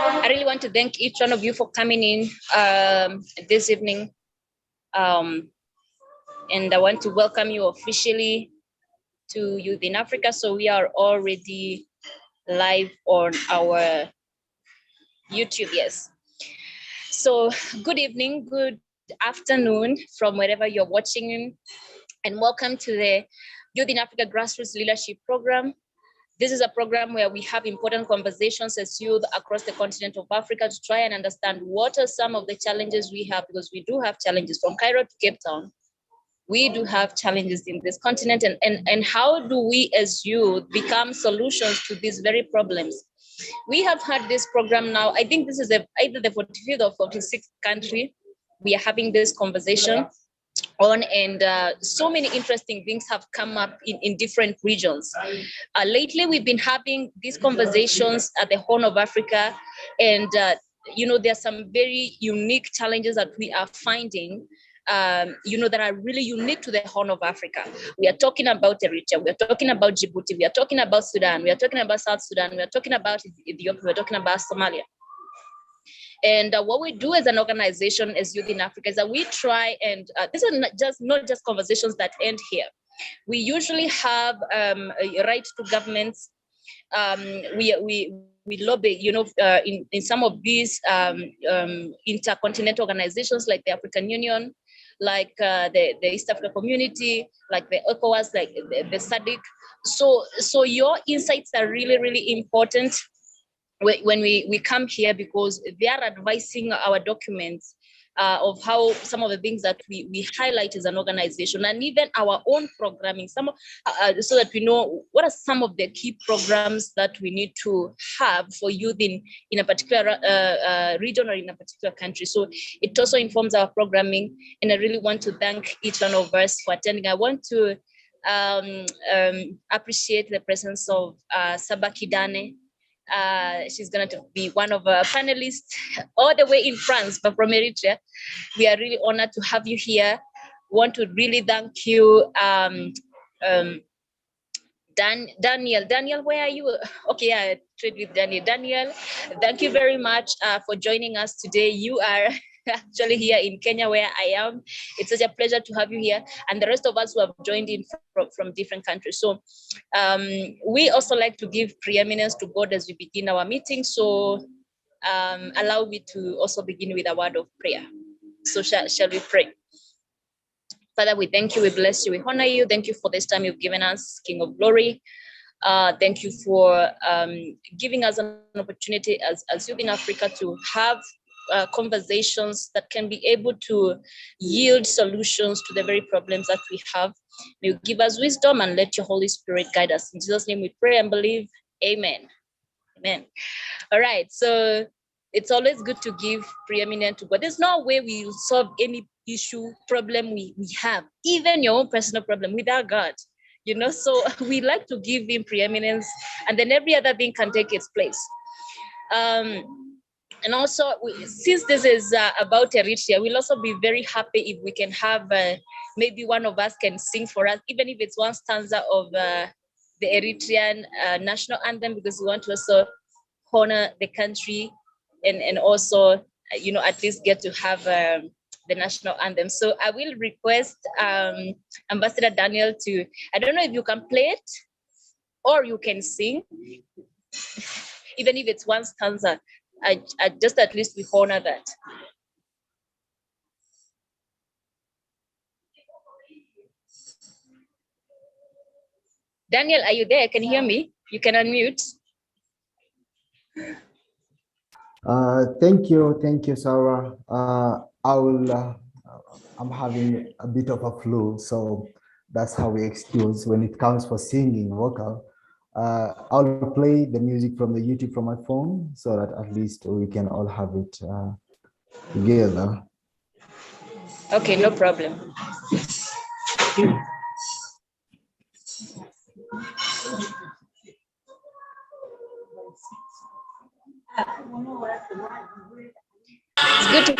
I really want to thank each one of you for coming in this evening. And I want to welcome you officially to Youth in Africa. So we are already live on our YouTube, yes. So good evening, good afternoon from wherever you're watching, and welcome to the Youth in Africa Grassroots Leadership Program. This is a program where we have important conversations as youth across the continent of Africa to try and understand what are some of the challenges we have, because we do have challenges from Cairo to Cape Town. We do have challenges in this continent, and how do we as youth become solutions to these very problems? We have had this program now, I think this is either the 45th or 46th country we are having this conversation on, and so many interesting things have come up in different regions. Lately, we've been having these conversations at the Horn of Africa, and there are some very unique challenges that we are finding that are really unique to the Horn of Africa. We are talking about Eritrea, we are talking about Djibouti, we are talking about Sudan, we are talking about South Sudan, we are talking about Ethiopia, we are talking about Somalia. And what we do as an organization, as Youth in Africa, is that we try and this is not just conversations that end here. We usually have rights to governments. We lobby, in some of these intercontinental organizations like the African Union, like the East Africa Community, like the ECOWAS, like the SADC. So your insights are really, really important when we come here, because they are advising our documents of how some of the things that we highlight as an organization, and even our own programming, so that we know what are some of the key programs that we need to have for youth in a particular region or in a particular country. So it also informs our programming, and I really want to thank each one of us for attending. I want to appreciate the presence of Sabaki Dane. She's going to be one of our panelists all the way in France, but from Eritrea. We are really honored to have you here. Want to really thank you, Daniel. Daniel, where are you? Okay, I trade with Daniel. Daniel, thank you very much for joining us today. You are actually here in Kenya, where I am. It's such a pleasure to have you here, and the rest of us who have joined in from different countries. So we also like to give preeminence to God as we begin our meeting. So allow me to also begin with a word of prayer. So shall we pray? Father, we thank you, we bless you, we honor you. Thank you for this time you've given us, King of Glory. Thank you for giving us an opportunity as Youth in Africa to have conversations that can be able to yield solutions to the very problems that we have. May you give us wisdom and let your Holy Spirit guide us. In Jesus' name we pray and believe. Amen. Amen. All right. So it's always good to give preeminent to God. There's no way we will solve any issue, problem we have, even your own personal problem, without God. So we like to give him preeminence, and then every other thing can take its place. And also, since this is about Eritrea, we'll also be very happy if we can have maybe one of us can sing for us, even if it's one stanza of the Eritrean national anthem, because we want to also honor the country and also, at least get to have the national anthem. So I will request Ambassador Daniel to, I don't know if you can play it or you can sing, even if it's one stanza. I just at least we honor that. Daniel, are you there? Can you hear me? You can unmute. Thank you, Sarah. I'm having a bit of a flu, so that's how we excuse when it comes for singing vocal. I'll play the music from the YouTube from my phone so that at least we can all have it together. Okay, no problem. It's good to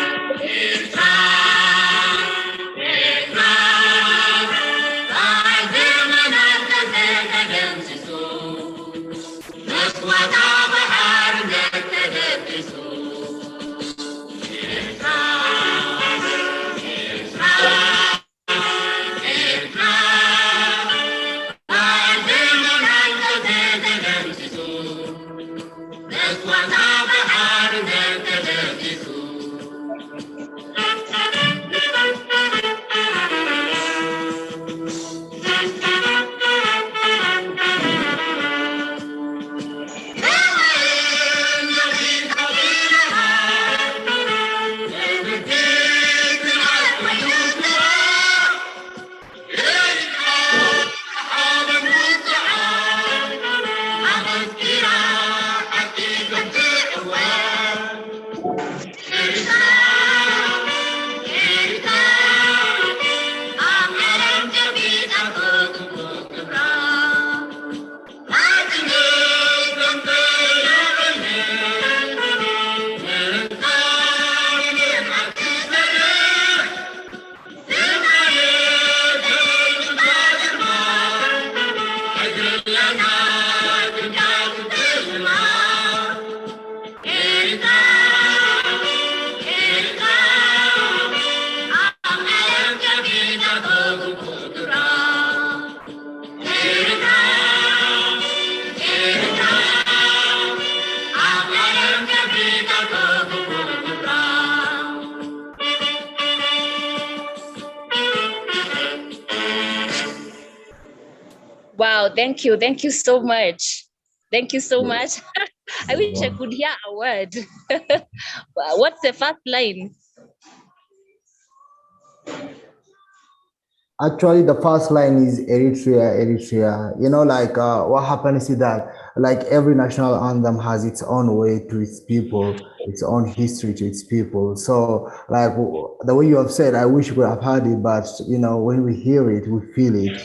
Wow, thank you. Thank you so much. Thank you so much. I wish I Wow. could hear a word. What's the first line? Actually, the first line is Eritrea, Eritrea. You know, like what happens is that like every national anthem has its own way to its people, its own history to its people. So, like the way you have said, I wish we have heard it, but you know, when we hear it, we feel it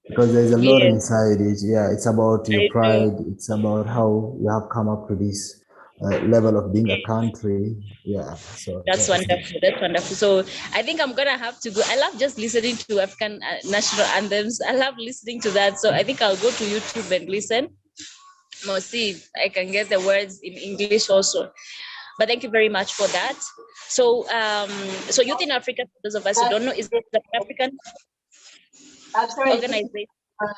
because there's a lot Yes, inside it. Yeah, it's about your I do. pride. It's about how you have come up to this level of being a country. Yeah, so That's that's it. wonderful. That's wonderful. So I think I'm gonna have to go. I love just listening to African national anthems. I love listening to that. So I think I'll go to YouTube and listen. More see if I can get the words in English also. But thank you very much for that. So so Youth in Africa, for those of us who don't know, is the African I'm sorry, this is organization.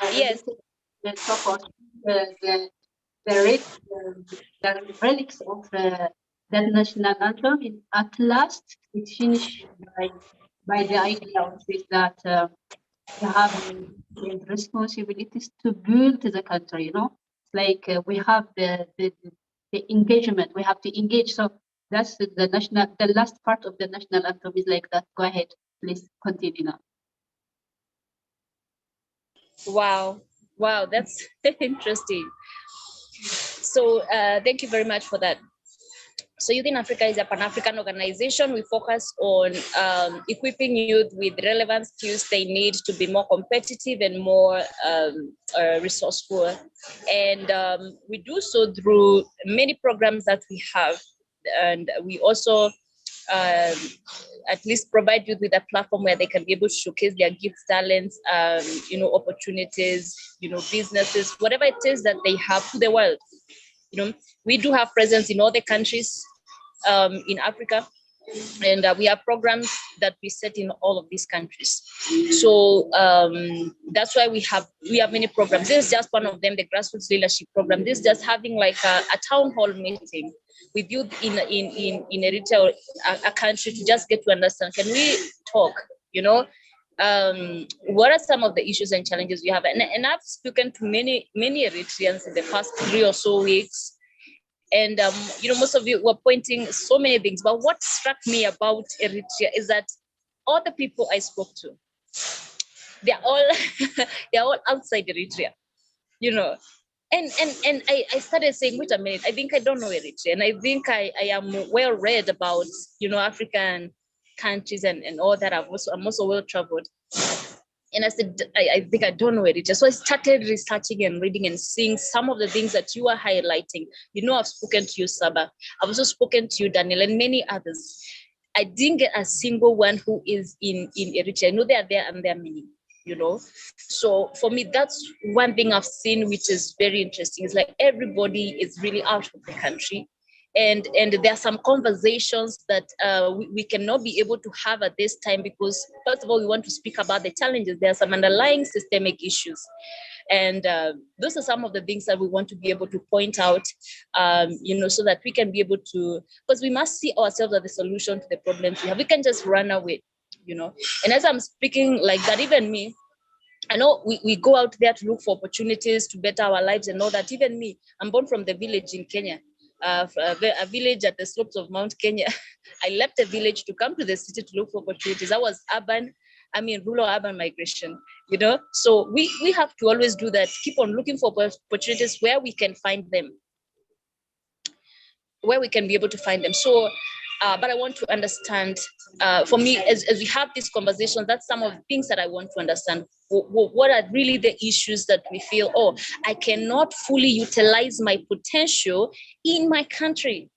this Yes. is the top of the, re- the relics of that national anthem. At last, it finished by the idea of this that we have the responsibilities to build the country. You know, it's like we have the engagement. We have to engage. So that's the national. The last part of the national anthem is like that. Go ahead, please continue now. Wow. Wow, that's interesting. So thank you very much for that. So Youth in Africa is a Pan-African organization. We focus on equipping youth with relevant skills they need to be more competitive and more resourceful. And we do so through many programs that we have. And we also um, at least provide youth with a platform where they can be able to showcase their gifts, talents, opportunities, businesses, whatever it is that they have to the world. We do have presence in all the countries in Africa, and we have programs that we set in all of these countries. So that's why we have many programs. This is just one of them, the grassroots leadership program. This is just having like a town hall meeting with youth in Eritrea, a country, to just get to understand, can we talk, what are some of the issues and challenges we have? And I've spoken to many Eritreans in the past 3 or so weeks, and most of you were pointing so many things. But what struck me about Eritrea is that all the people I spoke to, they're all they're all outside Eritrea, you know. And I started saying, wait a minute, I think I don't know Eritrea, and I think I am well read about African countries and all that. I'm also well traveled. And I said, I think I don't know Eritrea. So I started researching and reading and seeing some of the things that you are highlighting. I've spoken to you, Saba. I've also spoken to you, Daniel, and many others. I didn't get a single one who is in Eritrea. I know they are there and there are many. So for me, that's one thing I've seen, which is very interesting. It's like everybody is really out of the country. And there are some conversations that we cannot be able to have at this time, because first of all, we want to speak about the challenges. There are some underlying systemic issues, and those are some of the things that we want to be able to point out, so that we can be able to, because we must see ourselves as the solution to the problems we have. We can just run away. And as I'm speaking like that, even me, I know we go out there to look for opportunities to better our lives and all that. Even me, I'm born from the village in Kenya, a village at the slopes of Mount Kenya. I left the village to come to the city to look for opportunities. I was rural urban migration. So we have to always do that, keep on looking for opportunities where we can find them, where we can be able to find them. So, but I want to understand, for me, as we have these conversations, that's some of the things that I want to understand. What are really the issues that we feel, I cannot fully utilize my potential in my country?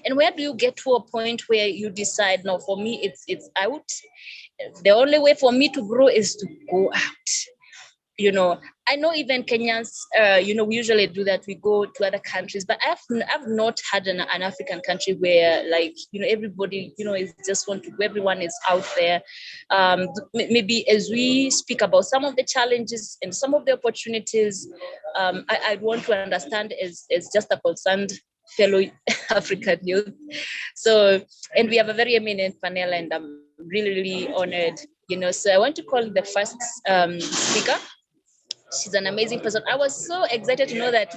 And where do you get to a point where you decide, no, for me, it's out. The only way for me to grow is to go out. I know even Kenyans, we usually do that. We go to other countries, but I've not had an African country where, like, everybody, is just everyone is out there. Maybe as we speak about some of the challenges and some of the opportunities, I want to understand as just a concerned fellow African youth. So, and we have a very eminent panel, and I'm really, really honored. So I want to call the first speaker. She's an amazing person. I was so excited to know that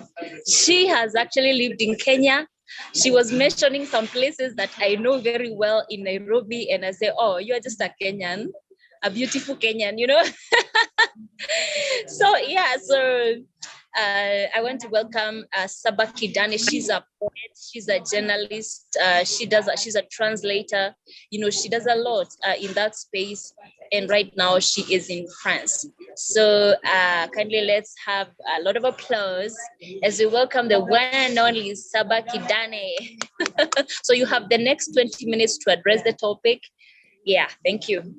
she has actually lived in Kenya. She was mentioning some places that I know very well in Nairobi, and I say, oh, you're just a Kenyan, a beautiful Kenyan, you know? So yeah, so I want to welcome Sabaki Dane. She's a poet, she's a journalist, she's a translator, you know, she does a lot in that space. And right now she is in France. So kindly let's have a lot of applause as we welcome the one and only Sabaki Dane. So you have the next 20 minutes to address the topic. Yeah, thank you.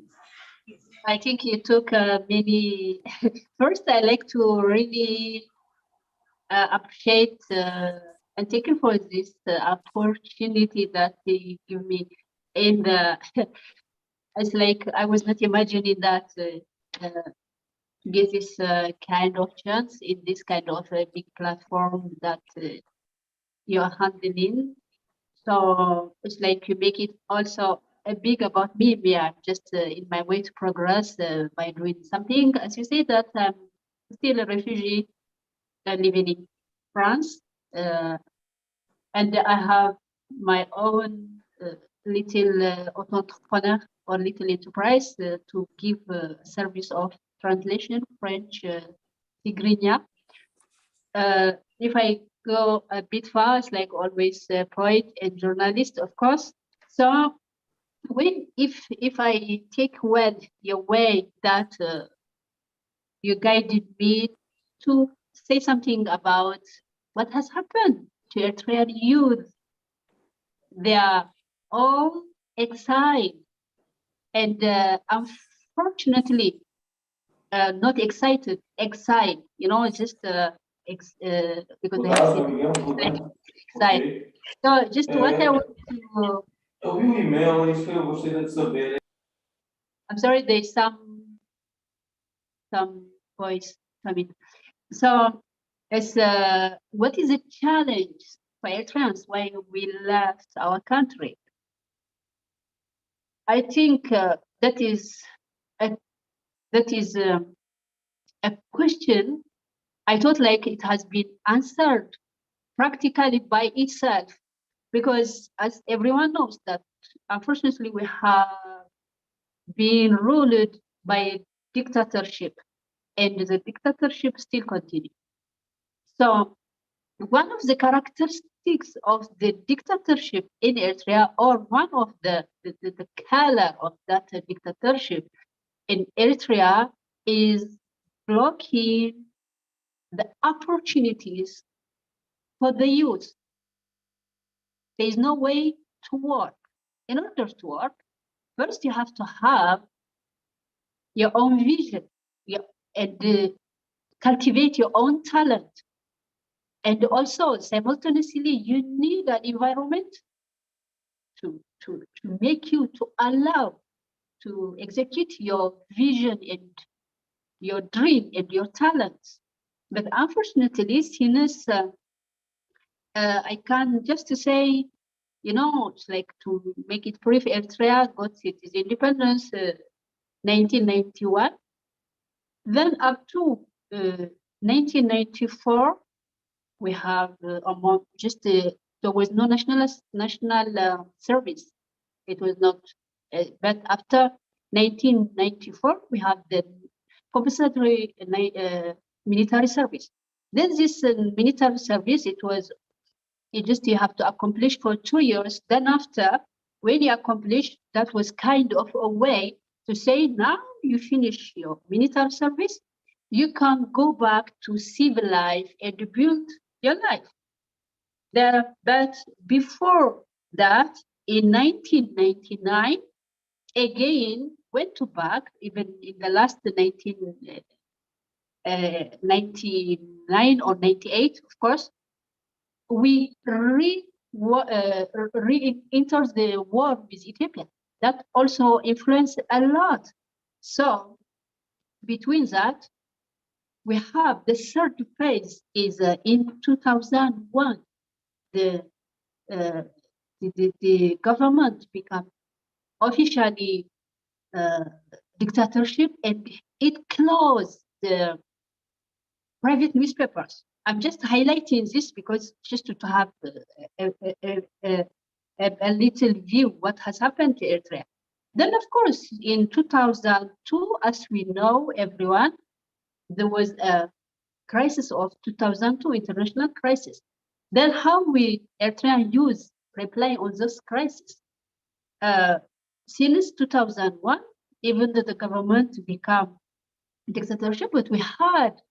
I think you took many. First, I like to really appreciate and thank you for this opportunity that you give me. And it's like I was not imagining that to get this kind of chance in this kind of big platform that you're handling. So it's like you make it also big about me. I'm just in my way to progress by doing something. As you say that I'm still a refugee living in France, and I have my own little auto-entrepreneur or little enterprise to give service of translation, French, Tigrinya. If I go a bit fast, like always, poet and journalist, of course. So if I take well your way that you guided me to say something about what has happened to Eritrean youth, they are all exiled, and unfortunately not excited, exiled. You know, just because they have said exiled. So just what I want to. I'm sorry, there's some voice coming. So, as what is the challenge for Eritreans when we left our country? I think that is a question. I thought like it has been answered practically by itself, because as everyone knows that unfortunately we have been ruled by a dictatorship, and the dictatorship still continues. So one of the characteristics of the dictatorship in Eritrea, or one of the color of that dictatorship in Eritrea, is blocking the opportunities for the youth. There is no way to work. In order to work, first you have to have your own vision and cultivate your own talent. And also, simultaneously, you need an environment to make you, to allow to execute your vision and your dream and your talents. But unfortunately, since I can just say, you know, it's like to make it brief, Eritrea got its independence 1991. Then up to 1994, we have just there was no national service. It was not, but after 1994, we have the compulsory military service. Then this military service, it just you have to accomplish for 2 years. Then after, when you accomplish, that was kind of a way to say, now you finish your military service, you can go back to civil life and build your life. But before that, in 1999, again, went to back, even in the last 1999 or 98, of course, we re-entered the war with Ethiopia. That also influenced a lot. So between that, we have the third phase is in 2001, the government became officially dictatorship, and it closed private newspapers. I'm just highlighting this because just to have a little view what has happened to Eritrea. Then, of course, in 2002, as we know, everyone, there was a crisis of 2002, international crisis. Then how we Eritrea use reply on this crisis? Since 2001, even though the government became dictatorship, but we had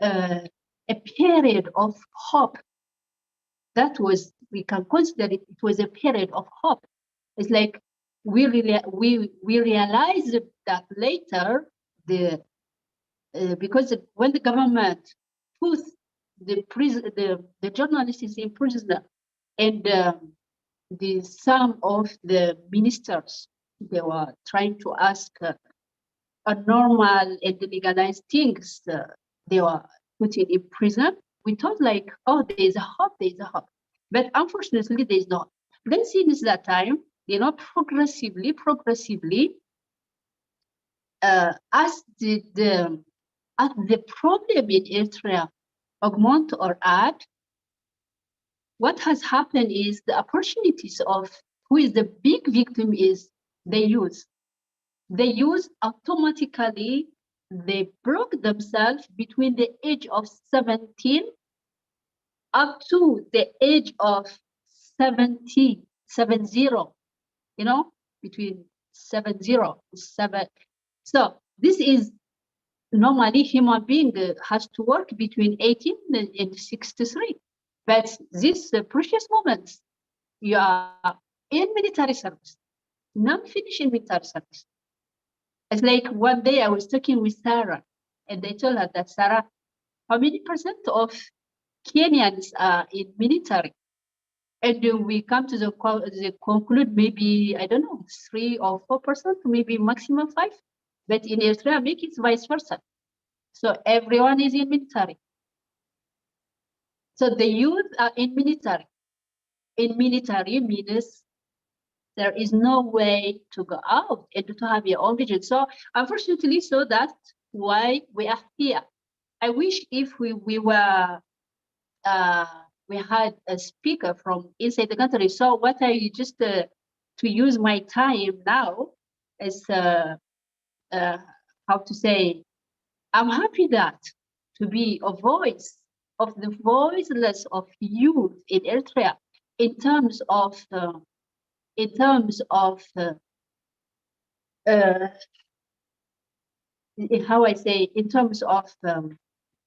a period of hope. That was, we can consider it was a period of hope. It's like we realized that later because when the government put the journalists in prison and some of the ministers, they were trying to ask a normal and legalized things, they were put in prison. We thought like, oh, there is a hope, but unfortunately there is not. Then since that time, progressively, as the problem in Eritrea augment or add, what has happened is the opportunities of who is the big victim is they use automatically, they broke themselves between the age of 17 up to the age of 70, between 7. So this is normally human being has to work between 18 and 63. But these precious moments, you are in military service, non-finished in military service. It's like one day I was talking with Sarah, and they told her that, Sarah, how many percent of Kenyans are in military? And we come to the conclude maybe, I don't know, 3 or 4%, maybe maximum 5. But in Eritrea, make it vice versa. So everyone is in military. So the youth are in military. In military means there is no way to go out and to have your own vision. So unfortunately, so that's why we are here. I wish if we were we had a speaker from inside the country. So what I just to use my time now is how to say, I'm happy that to be a voice of the voiceless of youth in Eritrea in terms of how I say, in terms of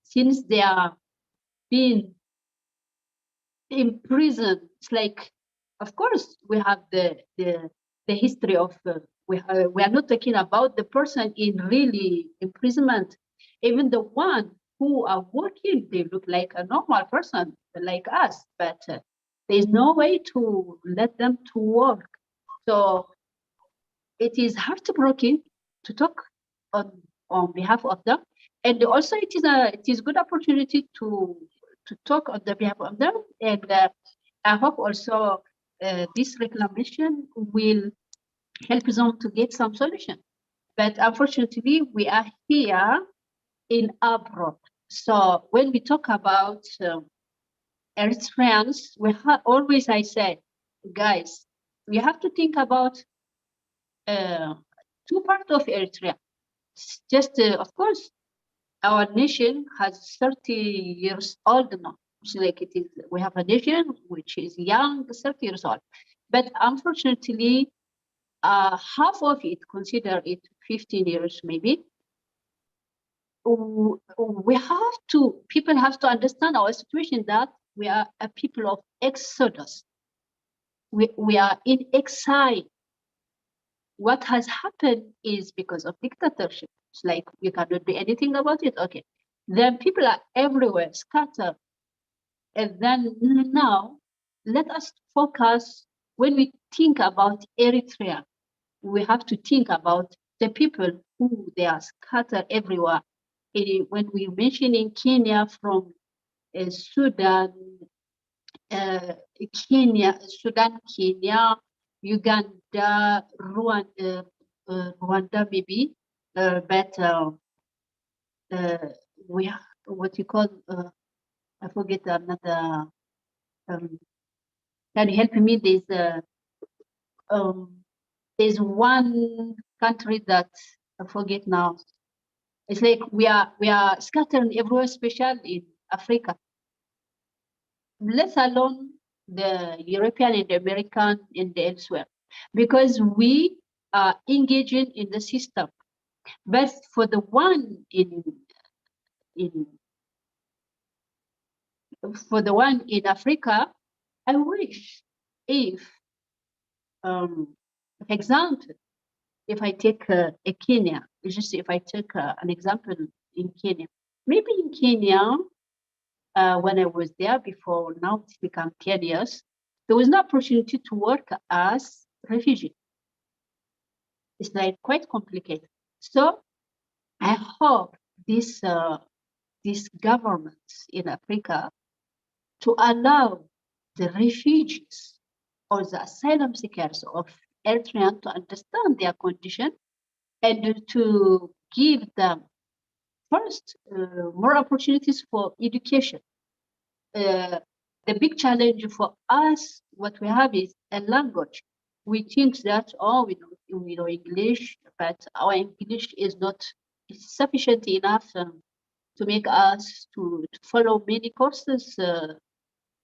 since they are being in prison, it's like, of course, we have the history of we are not talking about the person in really imprisonment. Even the one who are working, they look like a normal person like us, but there is no way to let them to work. So it is heartbreaking to talk on behalf of them, and also it is good opportunity to talk on the behalf of them. And I hope also this reclamation will help them to get some solution. But unfortunately, we are here in abroad. So when we talk about Eritreans, we have always, I say, guys, we have to think about 2 parts of Eritrea. Just of course, our nation has 30 years old now. It's like it is. We have a nation which is young, 30 years old, but unfortunately, half of it, consider it 15 years maybe. We have to. People have to understand our situation, that we are a people of exodus. We are in exile. What has happened is because of dictatorship. It's like you cannot do anything about it. Okay, then people are everywhere, scattered. And then now, let us focus. When we think about Eritrea, we have to think about the people who they are scattered everywhere. When we mentioning Kenya, from Sudan, Kenya, Uganda, Rwanda maybe, but we have what you call, I forget another, can you help me? There's one country that I forget now. It's like we are scattered everywhere, especially in Africa. Let alone the European and the American and the elsewhere, because we are engaging in the system. But for the one in Africa, I wish if, for example, if I take a Kenya, just if I take an example in Kenya, maybe in Kenya, when I was there before, now it's become 10 years, there was no opportunity to work as refugee. It's like quite complicated. So I hope these governments in Africa to allow the refugees or the asylum seekers of Eritrea to understand their condition and to give them first more opportunities for education. The big challenge for us, what we have is a language. We think that, oh, we know English, but our English is not sufficient enough to make us to follow many courses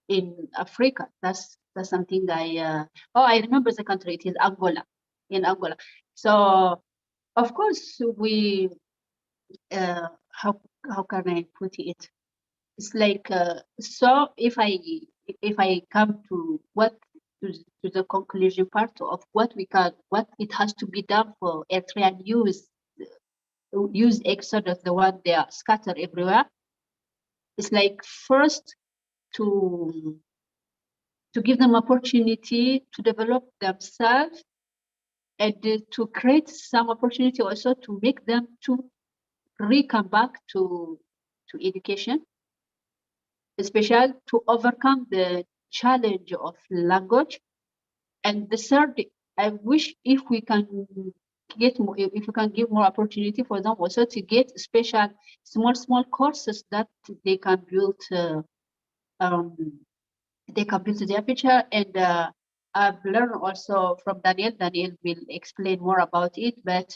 in Africa. That's something I remember the country. It is Angola, in Angola. So of course we how can I put it? It's like so if I come to the conclusion part of what it has to be done for Eritrean use exodus, the one they are scattered everywhere. It's like first to give them opportunity to develop themselves and to create some opportunity also to make them to come back to education, especially to overcome the challenge of language. And the third, I wish if we can get more, if we can give more opportunity for them also to get special small courses that they can build their future. And I've learned also from Daniel. Daniel will explain more about it, but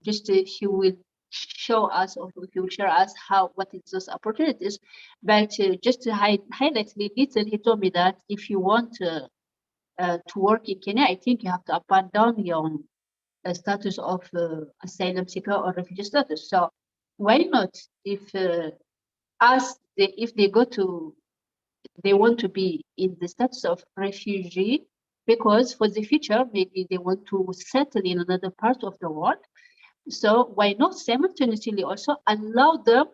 just he will show us, or he will share us what is those opportunities. But just to highlight a little, he told me that if you want to work in Kenya, I think you have to abandon your status of asylum seeker or refugee status. So why not, if they want to be in the status of refugee, because for the future maybe they want to settle in another part of the world. So why not simultaneously also allow them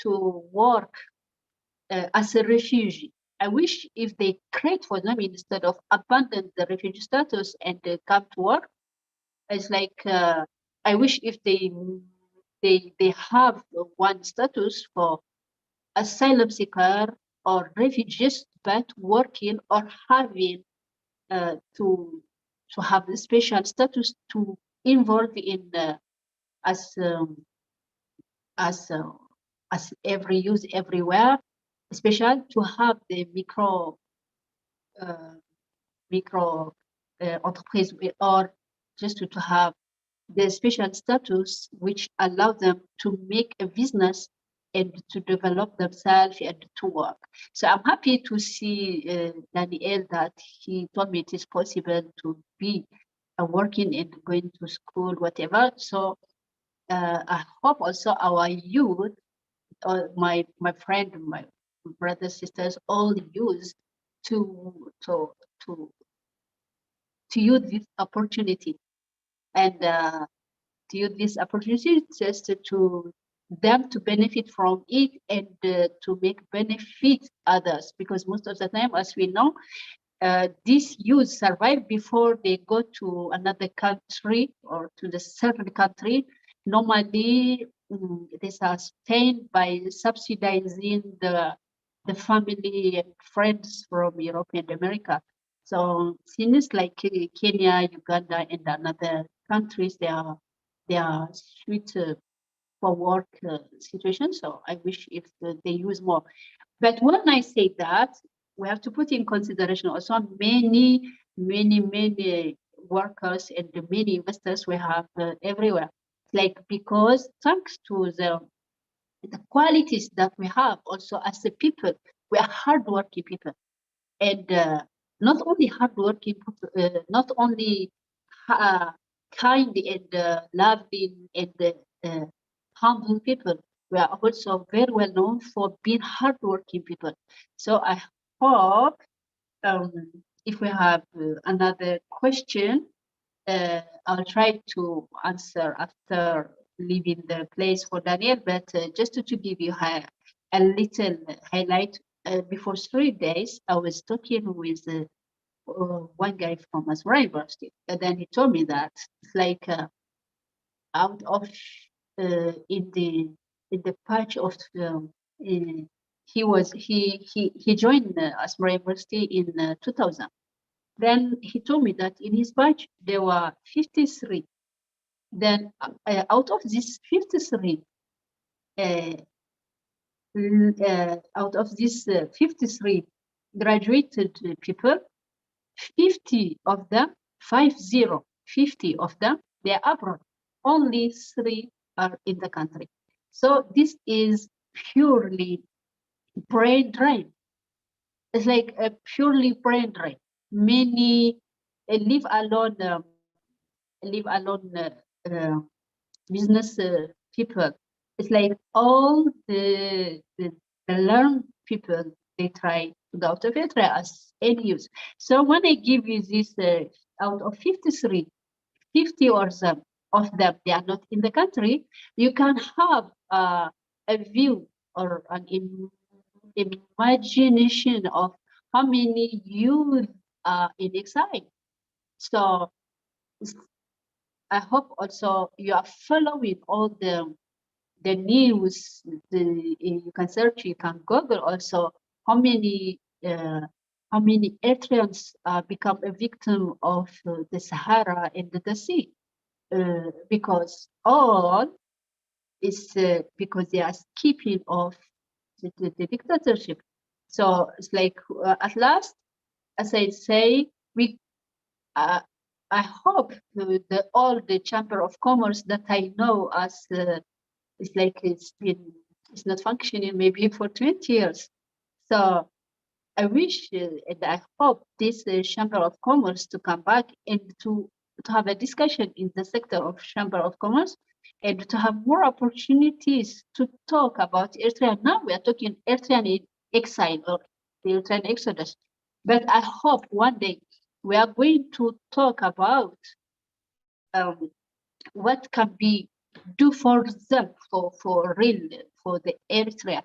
to work as a refugee? I wish if they create for them, instead of abandon the refugee status and come to work, it's like I wish if they have one status for asylum seeker or refugees, but working or having to have the special status to involve in as every use everywhere, especially to have the micro enterprise, or just to have the special status which allow them to make a business and to develop themselves and to work. So I'm happy to see Daniel, that he told me it is possible to be working and going to school, whatever. So I hope also our youth, or my friend, my brothers, sisters, all use to use this opportunity, and to use this opportunity just to them to benefit from it, and to make benefit others, because most of the time, as we know, these youth survive before they go to another country or to the certain country. Normally, they are sustained by subsidizing the family and friends from Europe and America. So since like Kenya, Uganda, and other countries, they are sweet for work situation. So I wish if they use more. But when I say that, we have to put in consideration also many workers and the many investors we have everywhere. Like, because thanks to the qualities that we have also as a people, we are hardworking people, and not only hardworking people, not only kind and loving and humble people. We are also very well known for being hardworking people. So I hope if we have another question, I'll try to answer after leaving the place for Daniel, but just to give you a little highlight, before 3 days, I was talking with one guy from Asmara University, and then he told me that it's like out of in the patch of he joined Asmara University in 2000. Then he told me that in his batch there were 53. Then out of these 53, out of these 53 graduated people, 50 of them, 50 of them, they are abroad. Only 3 are in the country. So this is purely brain drain. It's like a purely brain drain. Many leave alone business people. It's like all the learned people, they try to go out of Eritrea as any use. So when I give you this out of 53, 50 or some of them, they are not in the country, you can have a view or an imagination of how many youth are in exile. So I hope also you are following all the news. You can search, you can Google also how many Eritreans become a victim of the Sahara and the sea, because all is because they are skipping off the dictatorship. So it's like at last, as I say, we. I hope all the Chamber of Commerce that I know as it's like it's not functioning maybe for 20 years. So I wish and I hope this Chamber of Commerce to come back and to have a discussion in the sector of Chamber of Commerce and to have more opportunities to talk about Eritrea. Now we are talking Eritrean in exile or the Eritrean exodus. But I hope one day we are going to talk about what can be do for them for real for the Eritrea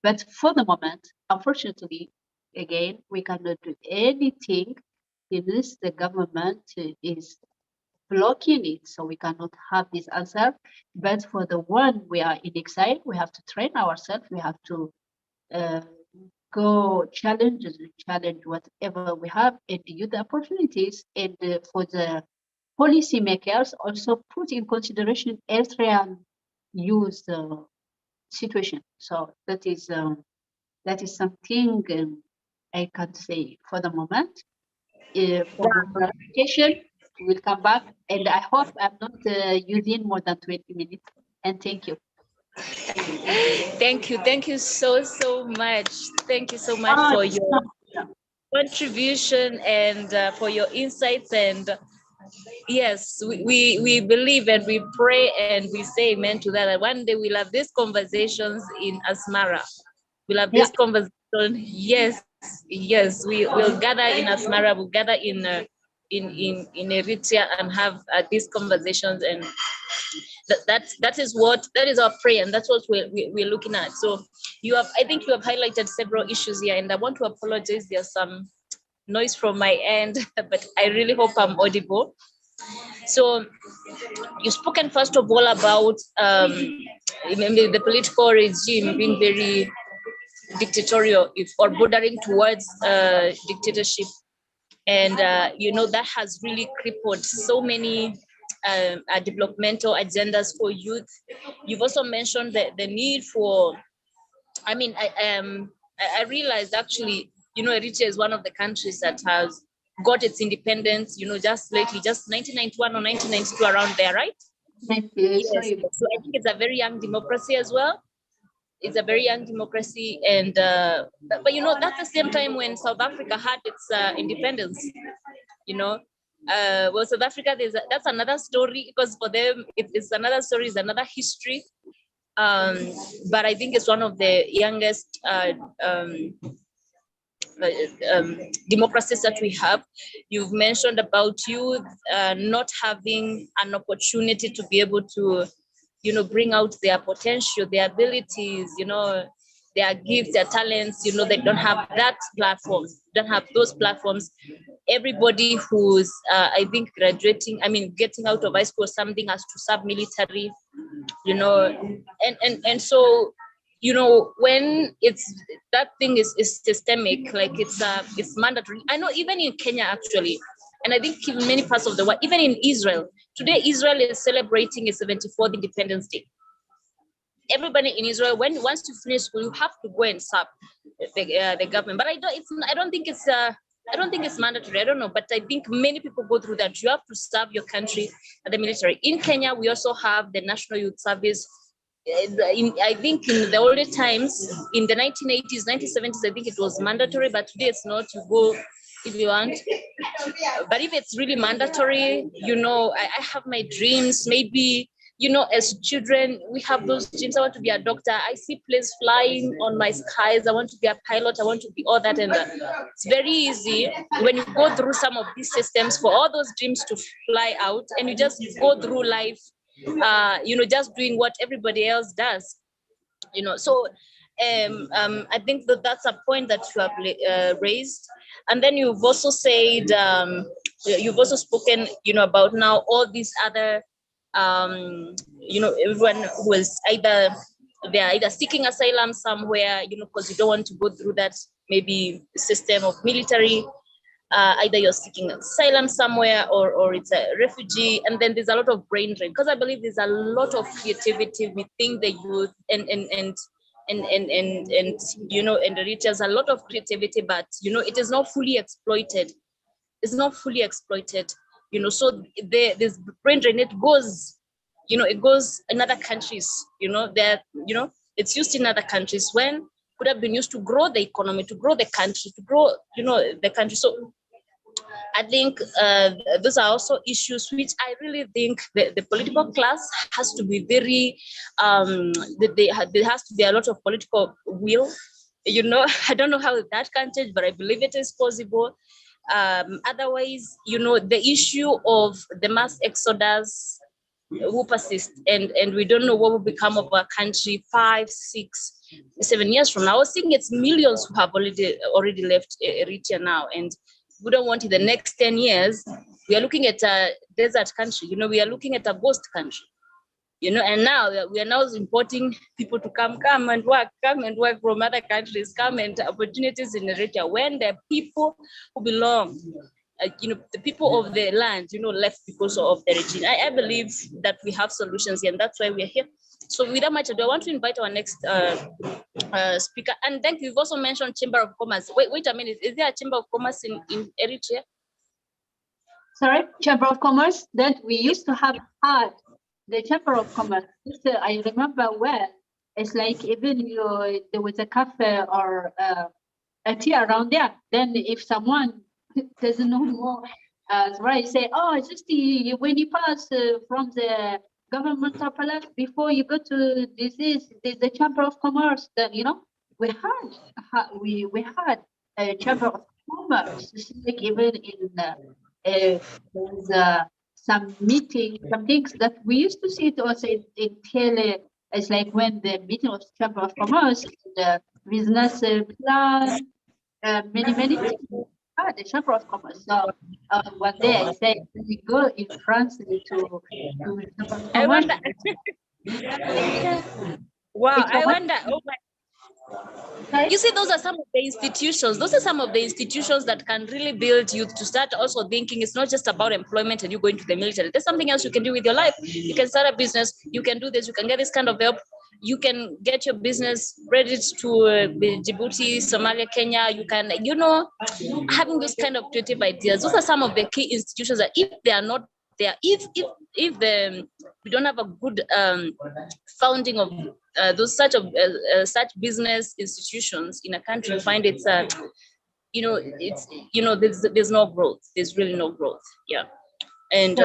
but for the moment, unfortunately, again, we cannot do anything unless the government is blocking it, so we cannot have this answer. But for the one we are in exile, we have to train ourselves, we have to go challenge whatever we have and use the opportunities, and for the policymakers also put in consideration Eritrean youth situation. So that is something I can say for the moment. For clarification, we'll come back, and I hope I'm not using more than 20 minutes. And thank you. Thank you so much. Thank you so much for your contribution and for your insights. And yes, we believe and we pray and we say amen to that. One day we'll have these conversations in Asmara. We'll have this conversation. Yes, we will gather in Asmara. We'll gather in Eritrea and have these conversations, and that is our prayer, and that's what we're looking at. So I think you have highlighted several issues here, and I want to apologize. There's some noise from my end, but I really hope I'm audible. So you've spoken first of all about the political regime being very dictatorial or bordering towards dictatorship, and that has really crippled so many developmental agendas for youth. You've also mentioned the need for, I mean, I realized actually, Eritrea is one of the countries that has got its independence, just lately, just 1991 or 1992, around there, right? Yes. So I think it's a very young democracy as well. It's a very young democracy, and but that's the same time when South Africa had its independence. Well, South Africa, that's another story, because for them it's another story, it's another history. But I think it's one of the youngest democracies that we have. You've mentioned about youth not having an opportunity to be able to, bring out their potential, their abilities, their gifts, their talents. They don't have that platform, don't have those platforms. Everybody who's, I think, graduating, getting out of high school or something, has to serve military, and so, when it's that thing is systemic, like it's mandatory. I know even in Kenya, actually, and I think in many parts of the world, even in Israel, today Israel is celebrating its 74th Independence Day. Everybody in Israel, once you finish school, you have to go and serve the government. But I don't think it's mandatory. I don't know, but I think many people go through that. You have to serve your country at the military. In Kenya, we also have the National Youth Service. I think in the older times, in the 1980s, 1970s, I think it was mandatory, but today it's not. You go if you want. But if it's really mandatory, I have my dreams. Maybe, as children, we have those dreams. I want to be a doctor. I see planes flying on my skies. I want to be a pilot. I want to be all that. And it's very easy when you go through some of these systems for all those dreams to fly out, and you just go through life, just doing what everybody else does, So I think that's a point that you have raised. And then you've also said, you've also spoken, about now all these other, everyone who is they're either seeking asylum somewhere, because you don't want to go through that maybe system of military. Either you're seeking asylum somewhere, or it's a refugee, and then there's a lot of brain drain, because I believe there's a lot of creativity within the youth, and there's a lot of creativity, but it is not fully exploited. It's not fully exploited. So there's brain drain. It goes in other countries. It's used in other countries when could have been used to grow the economy, to grow the country, to grow, the country. So I think those are also issues which I really think the political class has to be very, there has to be a lot of political will. I don't know how that can change, but I believe it is possible. Otherwise, the issue of the mass exodus will persist, and we don't know what will become of our country 5, 6, 7 years from now. I was thinking it's millions who have already left Eritrea now, and we don't want in the next 10 years. We are looking at a desert country. We are looking at a ghost country. And now we are now importing people to come and work from other countries, come and opportunities in Eritrea, when the people who belong, the people of the land, left because of the regime. I believe that we have solutions here, and that's why we are here. So without much ado, I want to invite our next speaker. And thank you. You've also mentioned Chamber of Commerce. Wait a minute. Is there a Chamber of Commerce in Eritrea? Sorry, Chamber of Commerce that we used to have had. The Chamber of Commerce, I remember well. It's like even there was a cafe or a tea around there. Then if someone doesn't know more, right, say, oh, just when you pass from the governmental palace before you go to there's the Chamber of Commerce. Then we had a Chamber of Commerce. Like even in there's some meetings, some things that we used to see it also in tele. It's like when the meeting of Chamber of Commerce, the business plan, many things. The Chamber of Commerce. So one day I said, we go in France to Chamber of Commerce. I wonder. Wow, I wonder. Oh my. You see, those are some of the institutions. Those are some of the institutions that can really build youth to start also thinking it's not just about employment and you going to the military. There's something else you can do with your life. You can start a business. You can do this. You can get this kind of help. You can get your business ready to Djibouti, Somalia, Kenya. You can, having those kind of creative ideas. Those are some of the key institutions that if they are not there, if we don't have a good founding of those such business institutions in a country, you find it's there's no growth. There's really no growth. Yeah, and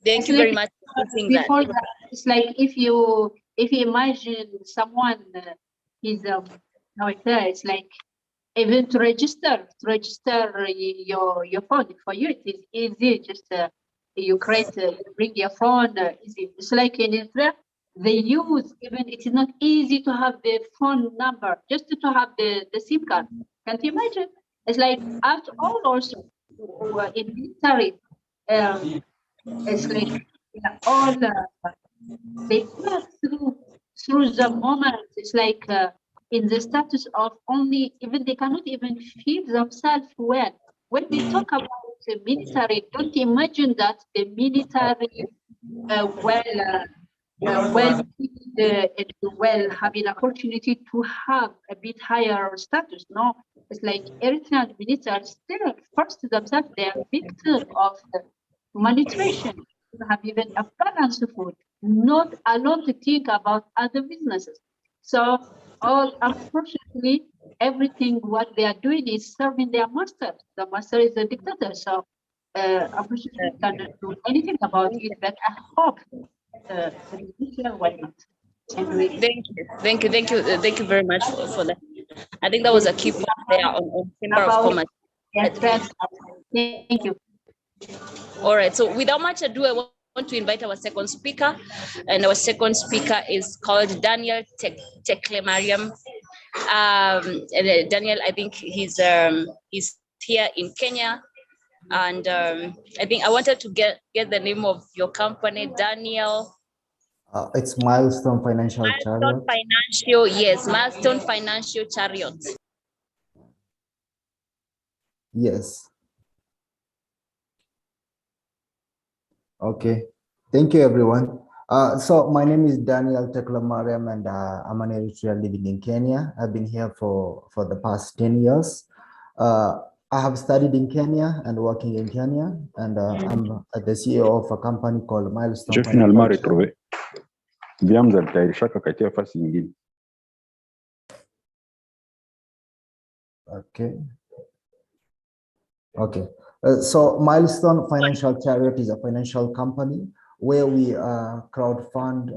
thank you very much for saying that. Before that, it's like if you imagine someone is it's like even to register your phone. For you it is easy. Just you bring your phone. Easy. It's like in Israel they use, even it is not easy to have the phone number, just to have the SIM card. Can't you imagine? It's like after all also in military, it's like all they pass through the moment. It's like in the status of only, even they cannot even feel themselves well. When we talk about the military, don't imagine that the military well having opportunity to have a bit higher status. No, it's like Eritrean military still first themselves, they are victims of malnutrition, have even a balanced food, not alone to think about other businesses. So unfortunately, everything what they are doing is serving their master. The master is a dictator. So unfortunately, cannot do anything about it. But I hope the future will not. Thank you very much for that. I think that was a key point there on Chamber of Commerce. Thank you. All right, so without much ado, I want to invite our second speaker, and our second speaker is called Daniel Teklemariam. Daniel, I think he's here in Kenya, and I think I wanted to get the name of your company, Daniel. It's Milestone Financial Chariot. Milestone Financial Chariot. Yes. Okay. Thank you, everyone. So my name is Daniel Teklemariam, and I'm an Eritrean living in Kenya. I've been here for the past 10 years. I have studied in Kenya and working in Kenya, and I'm the CEO of a company called Milestone Financial Chariot. Okay. So Milestone Financial Chariot is a financial company where we crowdfund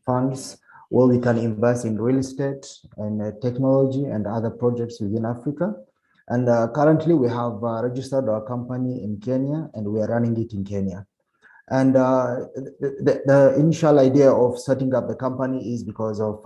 funds where we can invest in real estate and technology and other projects within Africa. And currently we have registered our company in Kenya, and we are running it in Kenya. And the initial idea of setting up the company is because of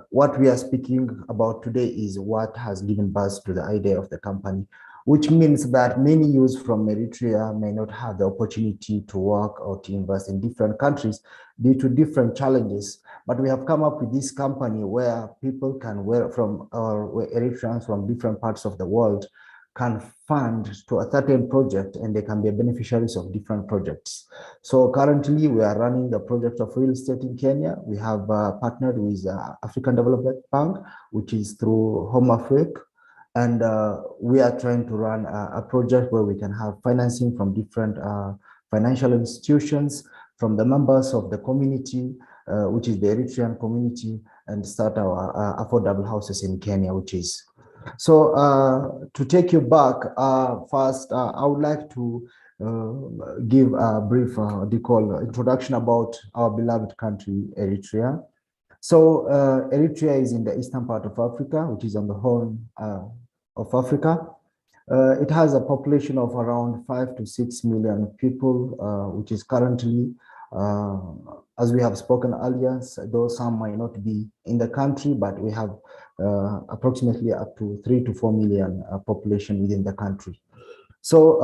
what we are speaking about today is what has given birth to the idea of the company, which means that many youths from Eritrea may not have the opportunity to work or to invest in different countries due to different challenges. But we have come up with this company where people can, where Eritreans from different parts of the world can fund to a certain project, and they can be beneficiaries of different projects. So currently we are running the project of real estate in Kenya. We have partnered with African Development Bank, which is through Home Afrique. And we are trying to run a project where we can have financing from different financial institutions, from the members of the community, which is the Eritrean community, and start our affordable houses in Kenya, which is. So to take you back, first, I would like to give a brief introduction about our beloved country, Eritrea. So Eritrea is in the eastern part of Africa, which is on the Horn of Africa. It has a population of around 5 to 6 million people, which is currently, as we have spoken earlier, though some might not be in the country, but we have approximately up to 3 to 4 million population within the country. So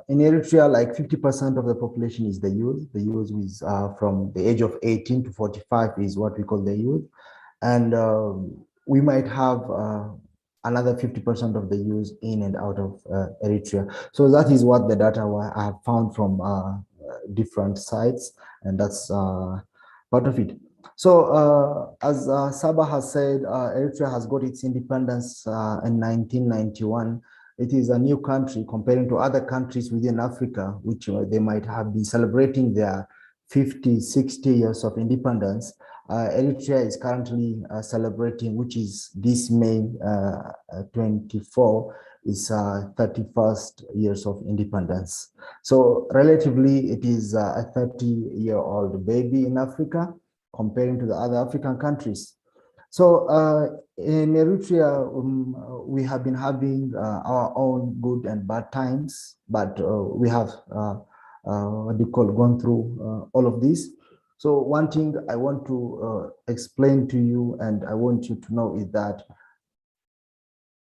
in Eritrea, like 50% of the population is the youth. The youth is from the age of 18 to 45 is what we call the youth. And we might have another 50% of the youth in and out of Eritrea. So that is what the data I have found from different sites, and that's part of it. So as Saba has said, Eritrea has got its independence in 1991. It is a new country comparing to other countries within Africa, which they might have been celebrating their 50, 60 years of independence. Eritrea is currently celebrating, which is this May 24, is 31st years of independence. So relatively, it is a 30-year-old baby in Africa, comparing to the other African countries. So in Eritrea, we have been having our own good and bad times, but we have what do you call, gone through all of this. So one thing I want to explain to you, and I want you to know, is that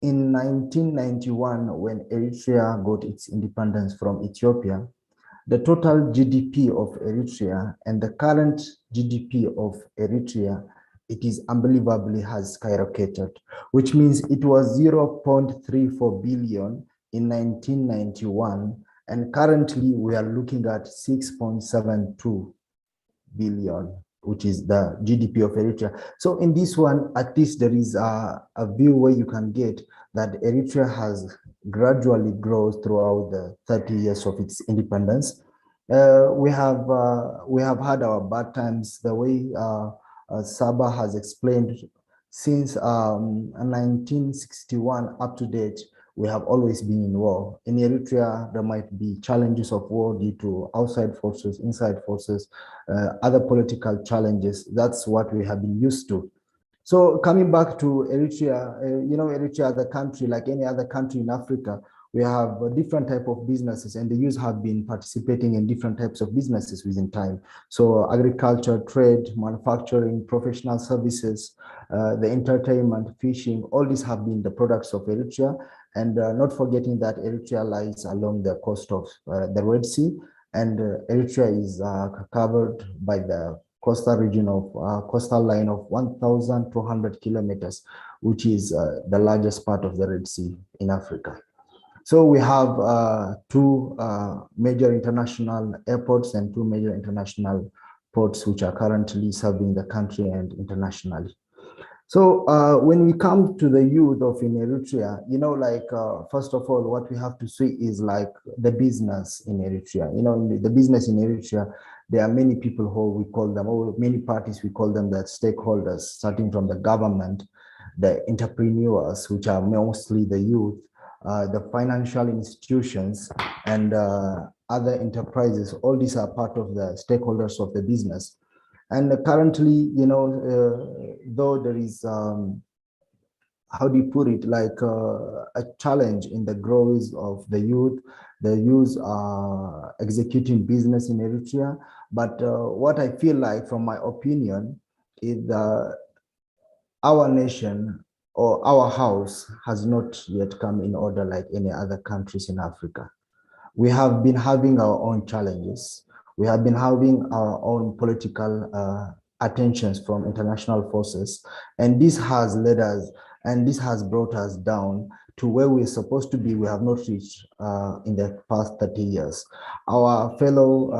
in 1991, when Eritrea got its independence from Ethiopia, the total GDP of Eritrea and the current GDP of Eritrea, it is unbelievably has skyrocketed, which means it was 0.34 billion in 1991, and currently we are looking at 6.72 billion, which is the GDP of Eritrea. So in this one, at least there is a view where you can get that Eritrea has gradually grown throughout the 30 years of its independence. We have had our bad times, the way Saba has explained. Since 1961 up to date, we have always been in war. In Eritrea, there might be challenges of war due to outside forces, inside forces, other political challenges. That's what we have been used to. So coming back to Eritrea, Eritrea, the country, like any other country in Africa, we have different type of businesses, and the youth have been participating in different types of businesses within time. So agriculture, trade, manufacturing, professional services, the entertainment, fishing, all these have been the products of Eritrea. And not forgetting that Eritrea lies along the coast of the Red Sea, and Eritrea is covered by the coastal region of coastal line of 1,200 kilometers, which is the largest part of the Red Sea in Africa. So we have two major international airports and two major international ports, which are currently serving the country and internationally. So when we come to the youth of in Eritrea, first of all, what we have to see is like the business in Eritrea. In the business in Eritrea, there are many people who we call them, or many parties we call them, the stakeholders, starting from the government, the entrepreneurs, which are mostly the youth, the financial institutions, and other enterprises. All these are part of the stakeholders of the business. And currently, though there is, how do you put it, like a challenge in the growth of the youth are executing business in Eritrea. But what I feel like, from my opinion, is our nation or our house has not yet come in order like any other countries in Africa. We have been having our own challenges. We have been having our own political attentions from international forces. And this has led us, and this has brought us down to where we're supposed to be. We have not reached in the past 30 years. Our fellow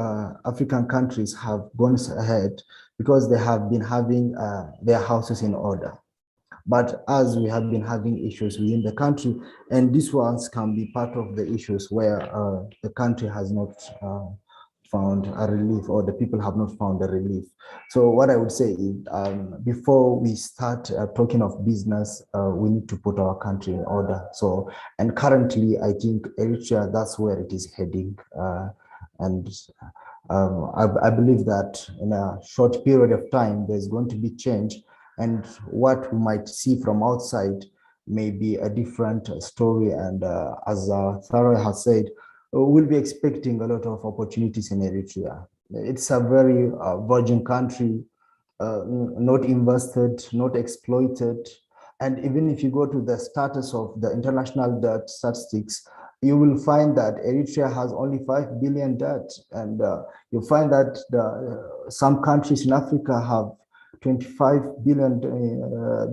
African countries have gone ahead because they have been having their houses in order. But as we have been having issues within the country, and these ones can be part of the issues where the country has not found a relief, or the people have not found a relief. So what I would say is, before we start talking of business, we need to put our country in order. So, and currently, I think Eritrea, that's where it is heading. And I believe that in a short period of time, there's going to be change. And what we might see from outside may be a different story. And as Thara has said, we'll be expecting a lot of opportunities in Eritrea. It's a very virgin country, not invested, not exploited. And even if you go to the status of the international debt statistics, you will find that Eritrea has only 5 billion debt. And you find that some countries in Africa have $25 billion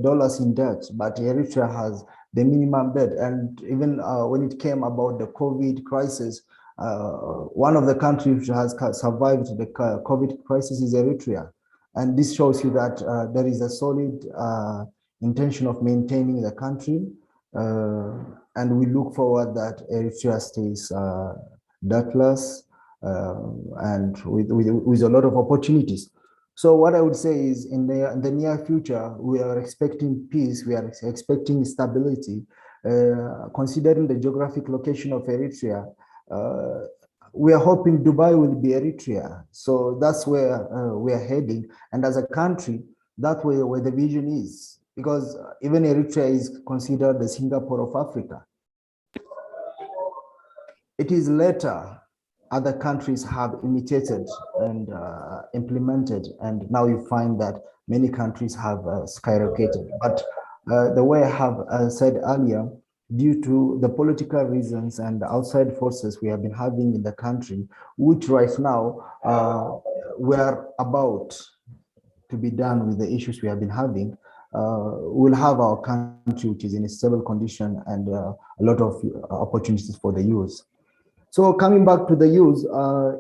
dollars in debt, but Eritrea has the minimum debt. And even when it came about the COVID crisis, one of the countries which has survived the COVID crisis is Eritrea. And this shows you that there is a solid intention of maintaining the country. And we look forward that Eritrea stays debtless and with a lot of opportunities. So what I would say is in the near future, we are expecting peace, we are expecting stability. Considering the geographic location of Eritrea, we are hoping Dubai will be Eritrea. So that's where we are heading. And as a country, that's where the vision is, because even Eritrea is considered the Singapore of Africa. It is later other countries have imitated and implemented, and now you find that many countries have skyrocketed. But the way I have said earlier, due to the political reasons and the outside forces we have been having in the country, which right now we're about to be done with the issues we have been having, we'll have our country which is in a stable condition and a lot of opportunities for the youth. So coming back to the youth,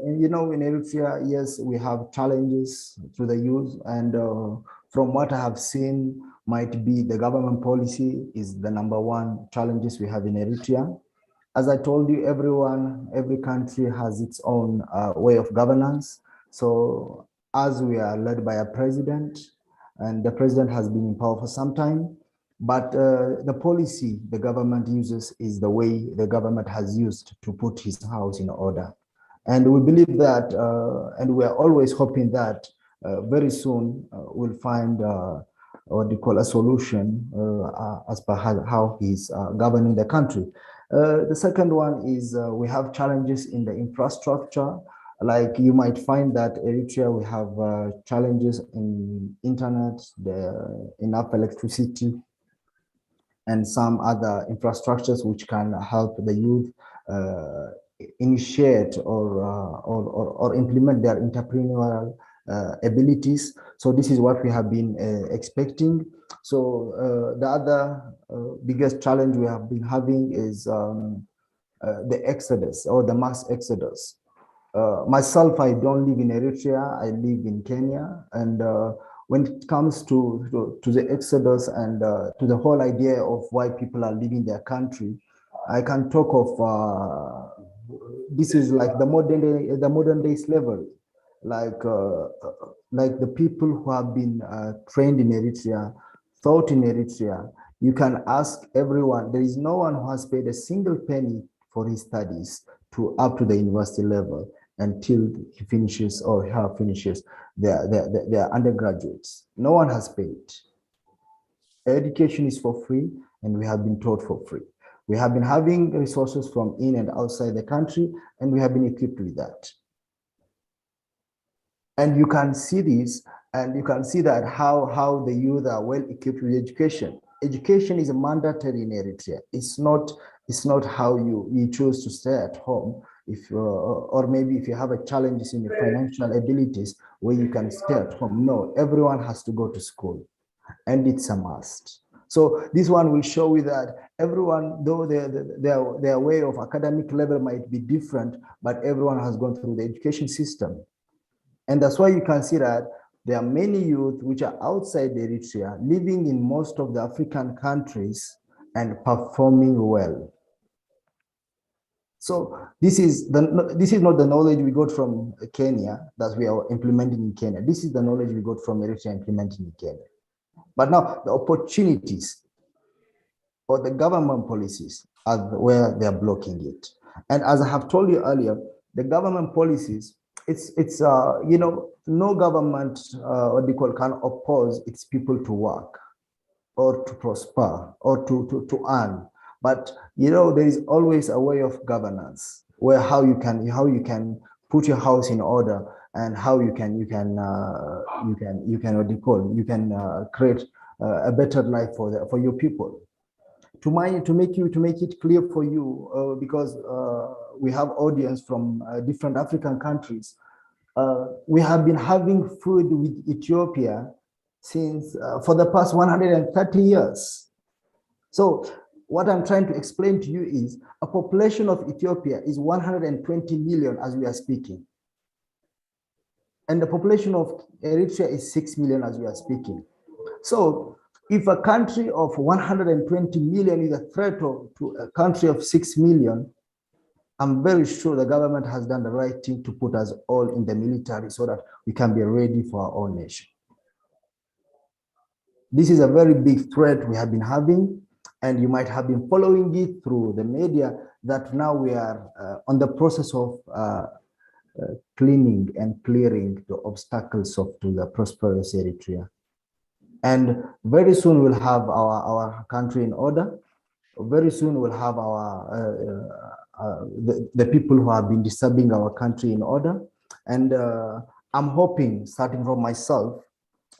in Eritrea, yes, we have challenges to the youth, and from what I have seen, might be the government policy is the #1 challenges we have in Eritrea. As I told you, every country has its own way of governance. So as we are led by a president, and the president has been in power for some time, but the policy the government uses is the way the government has used to put his house in order. And we believe that, and we are always hoping that very soon we'll find what they call a solution as per how he's governing the country. The second one is we have challenges in the infrastructure. Like you might find that Eritrea, we have challenges in internet, enough electricity, and some other infrastructures which can help the youth initiate or implement their entrepreneurial abilities. So this is what we have been expecting. So the other biggest challenge we have been having is the exodus or the mass exodus. Myself, I don't live in Eritrea, I live in Kenya, and when it comes to the exodus and to the whole idea of why people are leaving their country, I can talk of this is like the modern day slavery, like the people who have been trained in Eritrea, taught in Eritrea. You can ask everyone. There is no one who has paid a single penny for his studies up to the university level until he finishes or her finishes their undergraduates. No one has paid. Education is for free, and we have been taught for free. We have been having resources from in and outside the country, and we have been equipped with that. And you can see this, and you can see that how the youth are well equipped with education. Education is mandatory in Eritrea. It's not how you choose to stay at home, or maybe if you have a challenges in your financial abilities where you can stay at home. No, everyone has to go to school, and it's a must. So this one will show you that everyone, though their way of academic level might be different, but everyone has gone through the education system. And that's why you can see that there are many youth which are outside Eritrea, living in most of the African countries and performing well. So this is not the knowledge we got from Kenya that we are implementing in Kenya. This is the knowledge we got from Eritrea implementing in Kenya. But now the opportunities or the government policies are where they are blocking it. And as I have told you earlier, the government policies, it's no government what they call can oppose its people to work or to prosper or to earn. But there is always a way of governance where how you can put your house in order, and how you can create a better life for your people. To make it clear for you, because we have audience from different African countries, we have been having food with Ethiopia since for the past 130 years. So what I'm trying to explain to you is a population of Ethiopia is 120 million as we are speaking. And the population of Eritrea is 6 million as we are speaking. So if a country of 120 million is a threat to a country of 6 million, I'm very sure the government has done the right thing to put us all in the military so that we can be ready for our own nation. This is a very big threat we have been having, and you might have been following it through the media that now we are on the process of cleaning and clearing the obstacles to the prosperous Eritrea. And very soon we'll have our country in order. Very soon we'll have the people who have been disturbing our country in order. And I'm hoping, starting from myself,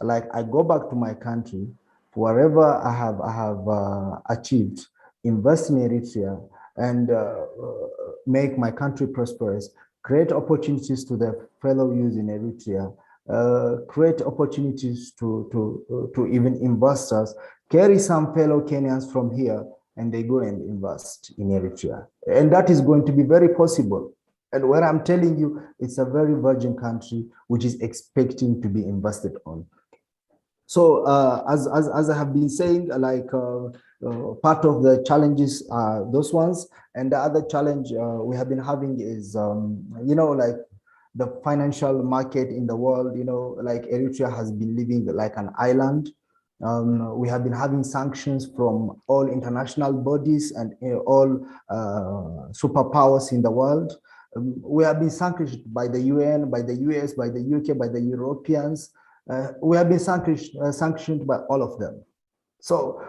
like I go back to my country, wherever I have achieved, invest in Eritrea and make my country prosperous, create opportunities to the fellow youth in Eritrea, create opportunities to even investors, carry some fellow Kenyans from here and they go and invest in Eritrea. And that is going to be very possible. And where I'm telling you, it's a very virgin country which is expecting to be invested on. So as I have been saying, like part of the challenges are those ones. And the other challenge we have been having is, like the financial market in the world, like Eritrea has been living like an island. We have been having sanctions from all international bodies and all superpowers in the world. We have been sanctioned by the UN, by the US, by the UK, by the Europeans. We have been sanctioned by all of them. So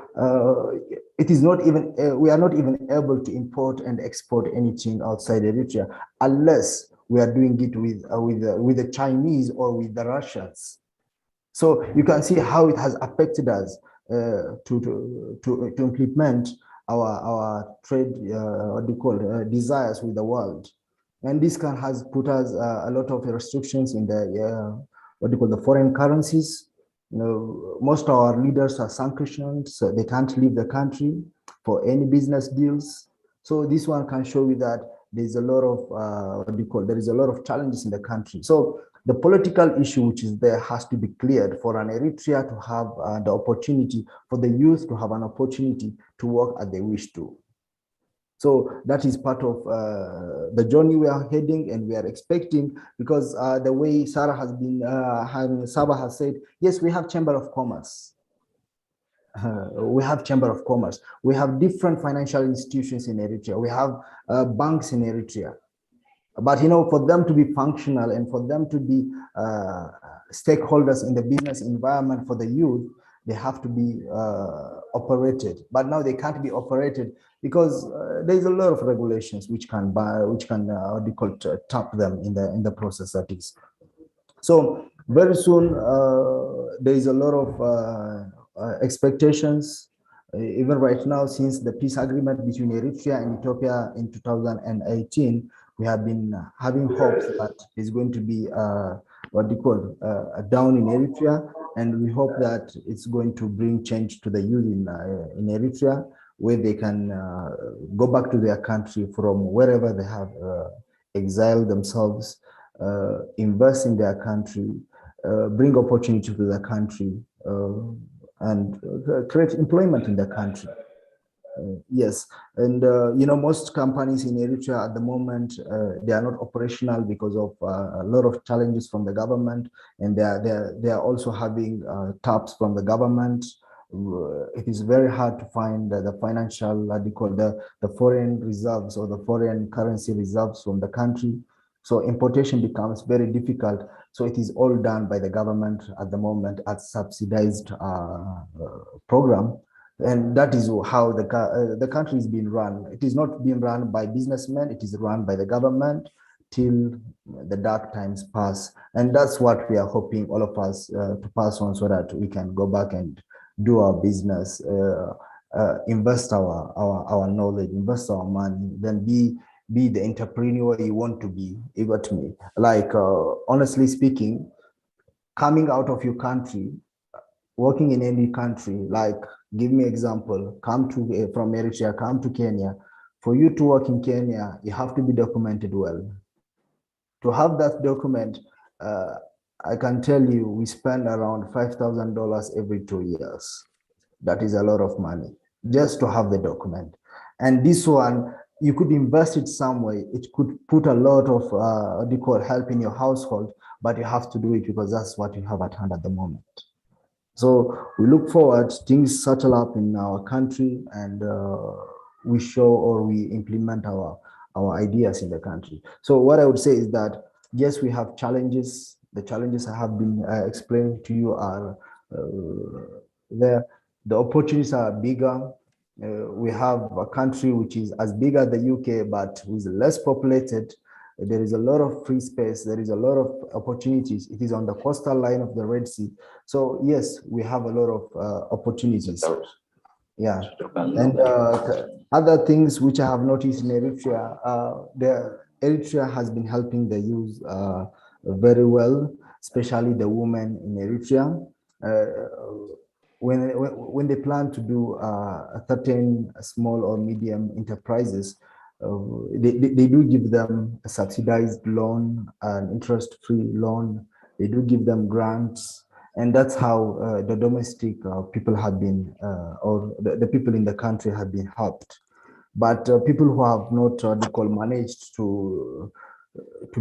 it is not even, we are not even able to import and export anything outside Eritrea unless we are doing it with the Chinese or with the Russians. So you can see how it has affected us to implement our trade, desires with the world. And this has put us a lot of restrictions in the, the foreign currencies. Most of our leaders are sanctioned, so they can't leave the country for any business deals. So this one can show you that there's a lot of, there is a lot of challenges in the country. So the political issue which is there has to be cleared for an Eritrea to have the opportunity, for the youth to have an opportunity to work as they wish to. So that is part of the journey we are heading and we are expecting, because the way Sarah has been, Saba has said, yes, we have Chamber of Commerce. We have Chamber of Commerce. We have different financial institutions in Eritrea. We have banks in Eritrea. But, for them to be functional and for them to be stakeholders in the business environment for the youth, they have to be operated. But now they can't be operated because there's a lot of regulations which can tap them in the process that is. So very soon there is a lot of expectations. Even right now, since the peace agreement between Eritrea and Ethiopia in 2018, we have been having hopes that there's going to be a down in Eritrea, and we hope that it's going to bring change to the youth in Eritrea, where they can go back to their country from wherever they have exiled themselves, invest in their country, bring opportunity to the country, and create employment in the country. Yes, and most companies in Eritrea at the moment, they are not operational because of a lot of challenges from the government, and they are also having taps from the government. It is very hard to find the financial, the foreign reserves or the foreign currency reserves from the country. So importation becomes very difficult. So it is all done by the government at the moment as subsidized program. And that is how the country is being run. It is not being run by businessmen, it is run by the government till the dark times pass. And that's what we are hoping all of us to pass on, so that we can go back and do our business, invest our knowledge, invest our money, then be the entrepreneur you want to be. You got me? Like, honestly speaking, coming out of your country, working in any country, like give me example, come to from Eritrea, come to Kenya. For you to work in Kenya, you have to be documented well. To have that document, I can tell you, we spend around $5,000 every 2 years. That is a lot of money just to have the document. And this one, you could invest it some way. It could put a lot of what do you call help in your household, but you have to do it because that's what you have at hand at the moment. So we look forward, things settle up in our country, and we show or we implement our ideas in the country. So what I would say is that, yes, we have challenges. The challenges I have been explaining to you are there. The opportunities are bigger. We have a country which is as big as the UK, but with less populated. There is a lot of free space. There is a lot of opportunities. It is on the coastal line of the Red Sea. So yes, we have a lot of opportunities. Yeah, and other things which I have noticed in Eritrea, Eritrea has been helping the youth very well, especially the women in Eritrea. When they plan to do a certain small or medium enterprises, they do give them a subsidized loan, an interest-free loan. They do give them grants, and that's how the domestic people have been, or the people in the country have been helped. But people who have not managed to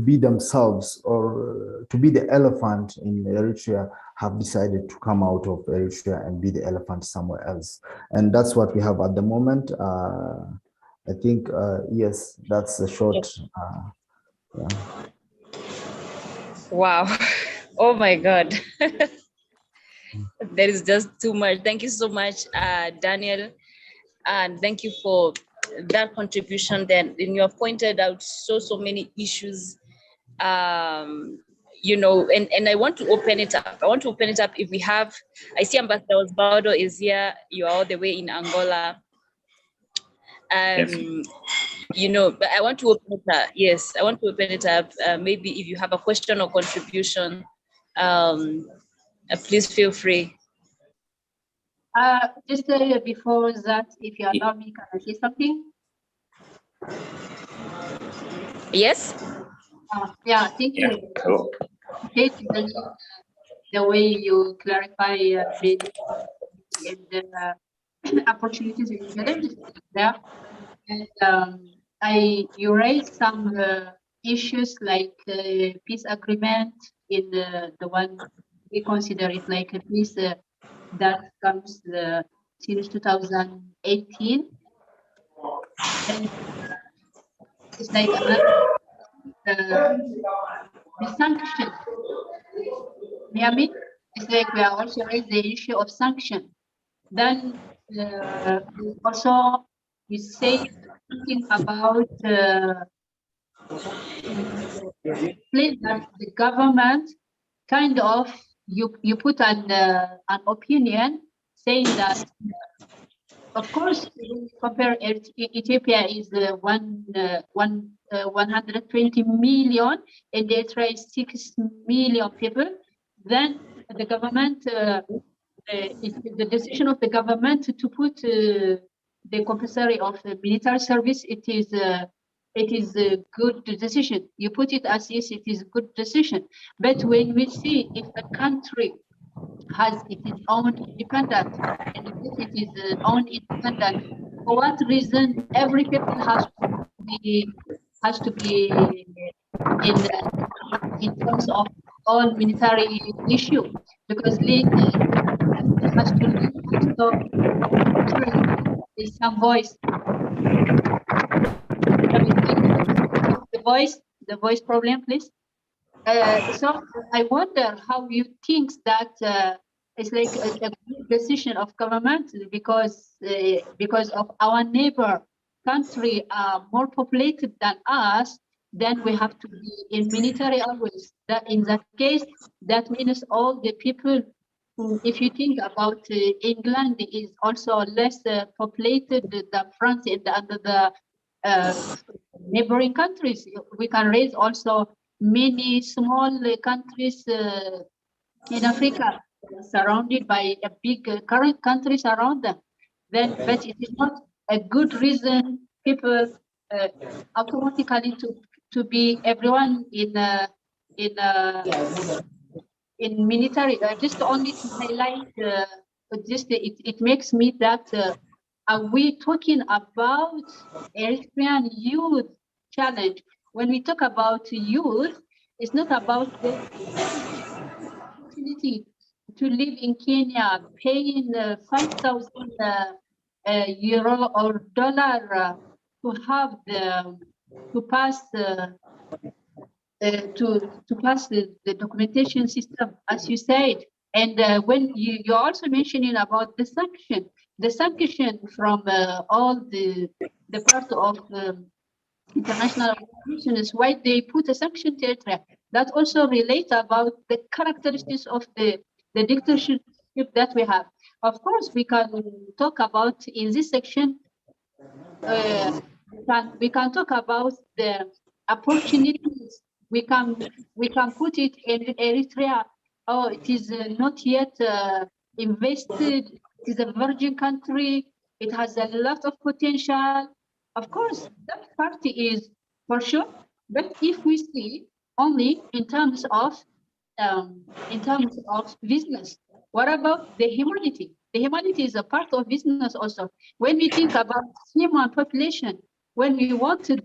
be themselves or to be the elephant in Eritrea have decided to come out of Eritrea and be the elephant somewhere else. And that's what we have at the moment. I think, yes, that's a short. Yeah. Wow. Oh my God. There is just too much. Thank you so much, Daniel. And thank you for that contribution. Then you have pointed out so many issues. You know, and I want to open it up. I want to open it up. If we have, I see Ambassador Osvaldo is here. You are all the way in Angola. Yes. You know, but I want to open it up. Yes, I want to open it up. Maybe if you have a question or contribution, please feel free. Just before that, if you allow me, can I say something? Yes. Yeah, thank you. Yeah, cool. Okay, the way you clarify basic and opportunities and challenges there. And you raised some issues like peace agreement in the one we consider it like a peace that comes since 2018. And it's like another the sanction. Miami, it's like we are also raised the issue of sanction. Then also we say thinking about place that the government kind of you put an opinion saying that of course when you compare Ethiopia is 120 million and Eritrea is 6 million people, then the government the decision of the government to put the compulsory of military service, it is a good decision. You put it as yes, it is a good decision. But when we see if a country has its own independence and if it is own independent, for what reason every people has to be in terms of all military issue, because has to also there's some voice. The voice problem, please. So I wonder how you think that it's like a good decision of government because of our neighbor country are more populated than us. Then we have to be in military always. That in that case, that means all the people. If you think about England, is also less populated than France and the neighboring countries. We can raise also many small countries in Africa. surrounded by a big current countries around them. Then, but it is not a good reason people automatically to be everyone in military. Just only to highlight, it makes me that are we talking about Eritrean youth challenge? When we talk about youth, it's not about the opportunity to live in Kenya, paying 5,000 euro or dollar to have to pass the documentation system, as you said. And when you're also mentioning about the sanction from all the part of international organizations, why they put a sanction to Eritrea. That also relates about the characteristics of the dictatorship that we have. Of course, we can talk about in this section. We can talk about the opportunities. We can put it in Eritrea. Oh, it is not yet invested. It is a virgin country. It has a lot of potential. Of course, that party is for sure. But if we see only in terms of business, what about the humanity? The humanity is a part of business also. When we think about human population, when we want to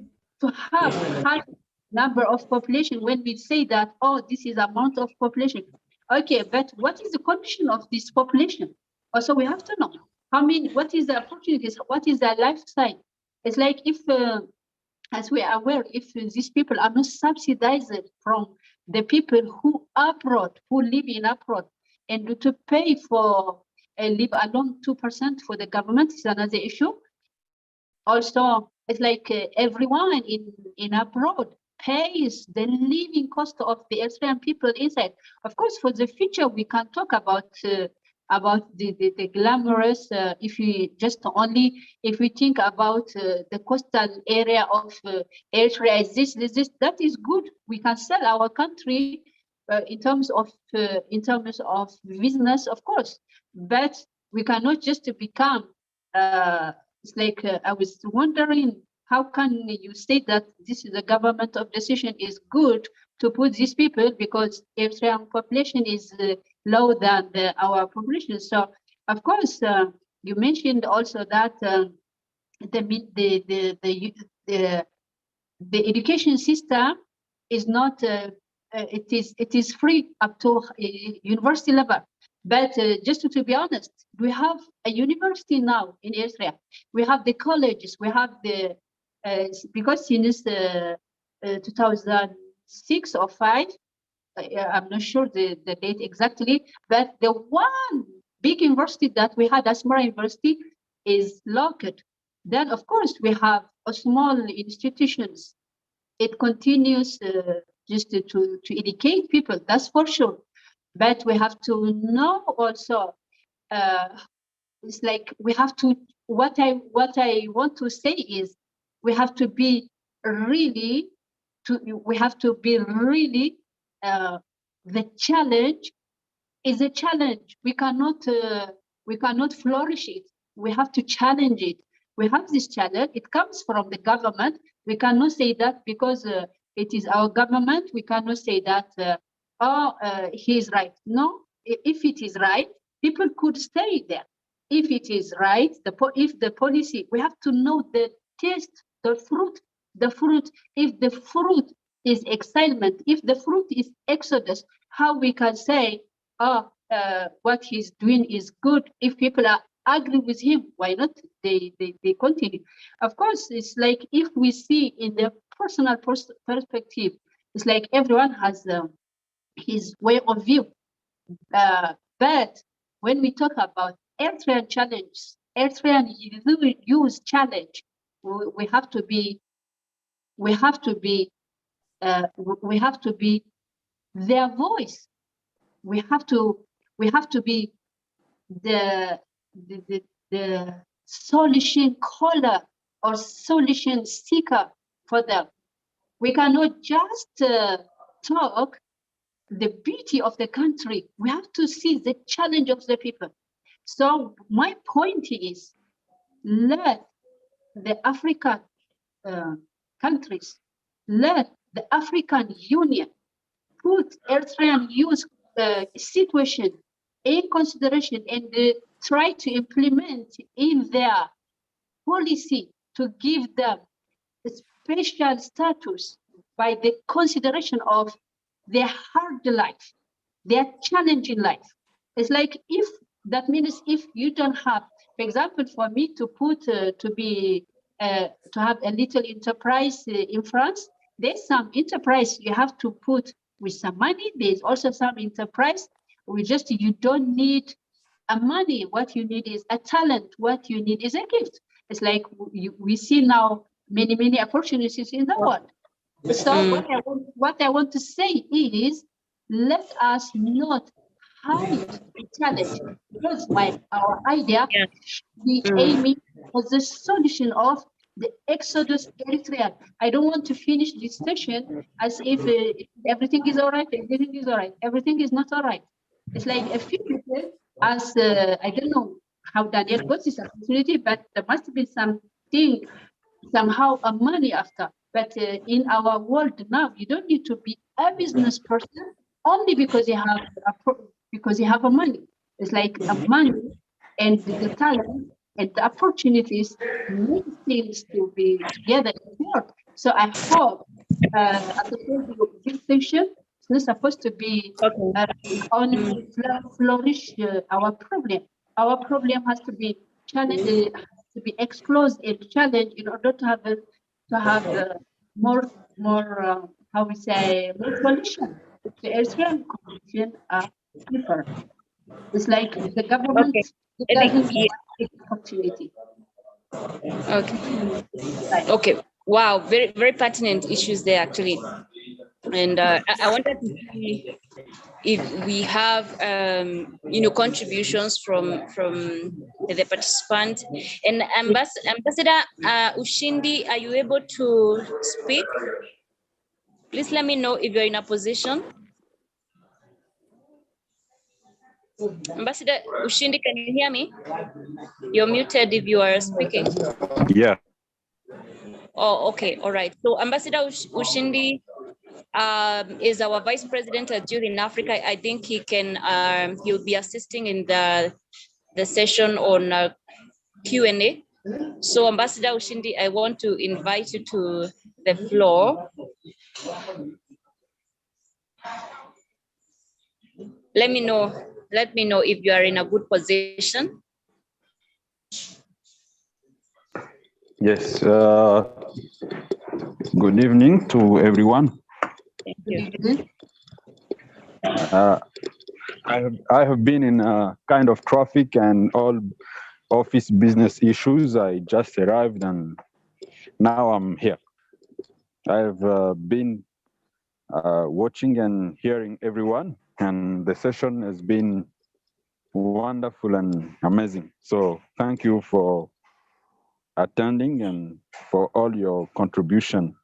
have high number of population, when we say that, oh, this is amount of population, okay, but what is the condition of this population? Also, we have to know what is the opportunities, what is their lifestyle. It's like if, as we are aware, if these people are not subsidized from the people who live in abroad, and to pay for live alone 2% for the government is another issue. Also, it's like everyone in abroad pays the living cost of the Eritrean people inside. Of course, for the future, we can talk about the glamorous. If we think about the coastal area of Eritrea, this, that is good. We can sell our country in terms of business, of course, but we cannot just become. It's like I was wondering, how can you say that this is a government of decision is good to put these people, because Eritrean population is lower than our population. So of course you mentioned also that the education system is not it is free up to university level. But just to be honest, we have a university now in Eritrea. We have the colleges. We have the because since 2006 or 5, I'm not sure the date exactly, but the one big university that we had, Asmara University, is locked. Then, of course, we have a small institutions. It continues just to educate people, that's for sure. But we have to know also, it's like we have to, what I want to say is, we have to be really, the challenge is a challenge. We cannot flourish it. We have to challenge it. We have this challenge. It comes from the government. We cannot say that because it is our government. We cannot say that, he is right. No, if it is right, people could stay there. If it is right, if the policy, we have to know the taste, the fruit, if the fruit is excitement, if the fruit is exodus, how we can say, what he's doing is good. If people are agree with him, why not they continue? Of course, it's like if we see in the personal perspective, it's like everyone has his way of view. But when we talk about Eritrean challenge, Eritrean youth challenge, we have to be their voice. We have to be the solution caller or solution seeker for them. We cannot just talk, the beauty of the country. We have to see the challenge of the people. So my point is, let the African countries, let the African Union put Eritrean youth situation in consideration and try to implement in their policy to give them a special status by the consideration of their hard life, their challenging life. It's like if that means if you don't have, for example, for me to put to have a little enterprise in France, there's some enterprise you have to put with some money. There's also some enterprise we just, you don't need a money. What you need is a talent. What you need is a gift. It's like we see now many opportunities in the world. So what I want to say is, let us not hide the challenge, because our idea should be aiming for the solution of the exodus Eritrea. I don't want to finish this session as if everything is all right, everything is all right. Everything is not all right. It's like a few people, as I don't know how Daniel got this opportunity, but there must be something, somehow a money after. But in our world now, you don't need to be a business person only because you have a money. It's like a money and the talent and the opportunities make things to be together in work. So I hope, as I told you, this session is not supposed to be only flourish our problem. Our problem has to be challenged, to be exposed and challenged in order to have more how we say, more solution. The Eritrean condition are different. It's like the government doesn't want opportunity. Okay. Wow, very pertinent issues there actually. And I wanted to see if we have contributions from the participants. And Ambassador Ushindi, are you able to speak? Please let me know if you're in a position. Ambassador Ushindi, can you hear me? You're muted if you are speaking. Yeah. Oh, okay, all right. So Ambassador Ushindi is our Vice President at Youth in Africa. I think he'll be assisting in the session on Q&A. So Ambassador Ushindi, I want to invite you to the floor. Let me know if you are in a good position. Yes. Good evening to everyone. Thank you. I have been in a kind of traffic and all office business issues. I just arrived and now I'm here. I've been watching and hearing everyone, and the session has been wonderful and amazing. So thank you for attending and for all your contribution.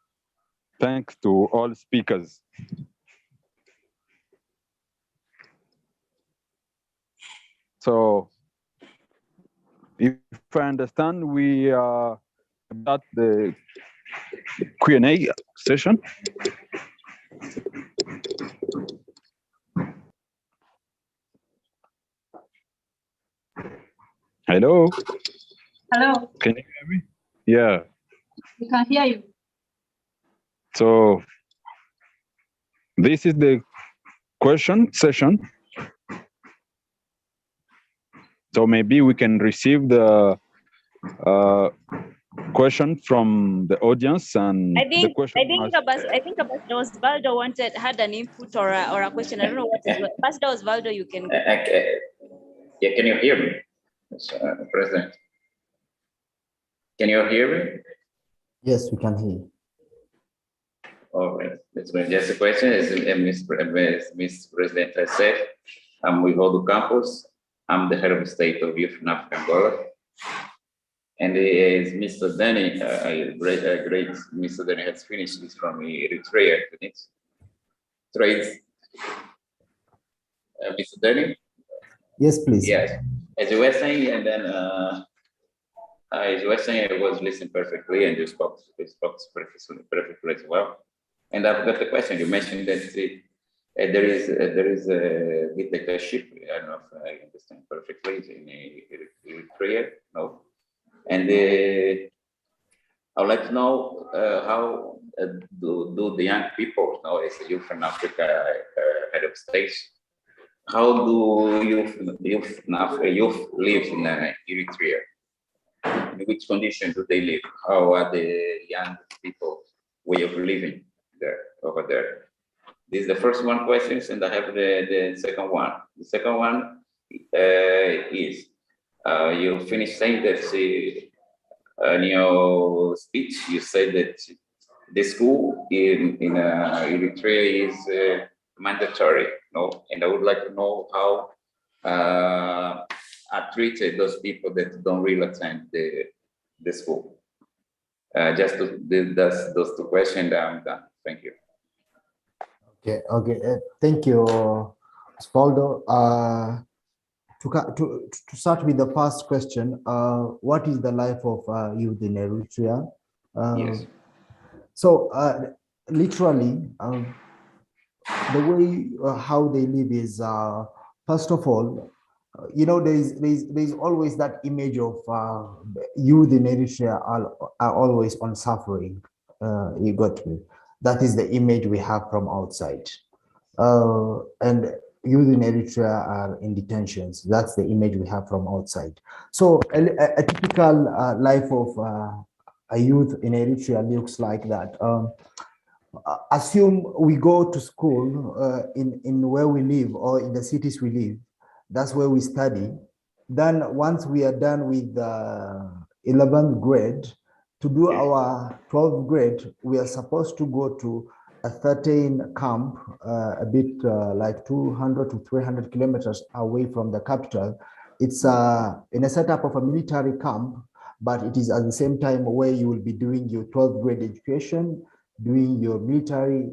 Thanks to all speakers. So if I understand, we are about the Q&A session. Hello? Hello. Can you hear me? Yeah. We can hear you. So this is the question session. So maybe we can receive the question from the audience, and I think Ambassador had an input or a question. I don't know what is. Ambassador Osvaldo, you can. Yeah, can you hear me, President? Can you hear me? Yes, we can hear you. All right. That's my just a question. As Miss President has said, I'm with Odu Campos. I'm the head of state of Youth in Africa, Angola. And as Mr. Danny, great Mr. Danny has finished this from Eritrea. Trade Mr. Denny? Yes, please. Yes. As you were saying, and then as you were saying, I was listening perfectly, and you spoke perfectly as well. And I've got the question. You mentioned that there is a dictatorship. I don't know if I understand perfectly. In Eritrea, no. And I would like to know how do the young people, now as a youth from Africa, head of states, how do youth live in Eritrea? In which condition do they live? How are the young people way of living there over there? This is the first one questions, and I have the second one. The second one is you finished saying that in your speech you said that the school in Eritrea is mandatory, no? And I would like to know how are treated those people that don't really attend the school. Just to those two questions, I'm done. Thank you. Okay. Thank you, Spaldo. To start with the first question, what is the life of youth in Eritrea? Yes. So literally, the way how they live is, first of all, there's always that image of youth in Eritrea are always on suffering. You got me. That is the image we have from outside. And youth in Eritrea are in detentions. That's the image we have from outside. So a typical life of a youth in Eritrea looks like that. Assume we go to school in where we live or in the cities we live. That's where we study. Then once we are done with 11th grade, to do our 12th grade, we are supposed to go to a certain camp, a bit like 200 to 300 kilometers away from the capital. It's in a setup of a military camp, but it is at the same time where you will be doing your 12th grade education, doing your military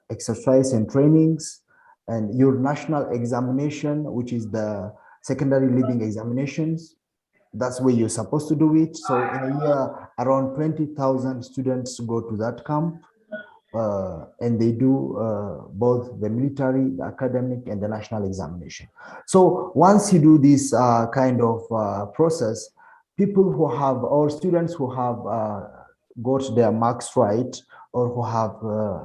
exercise and trainings, and your national examination, which is the secondary leaving examinations. That's where you're supposed to do it. So in a year, around 20,000 students go to that camp, and they do both the military, the academic, and the national examination. So once you do this kind of process, people who have, or students who have got their marks right, or who have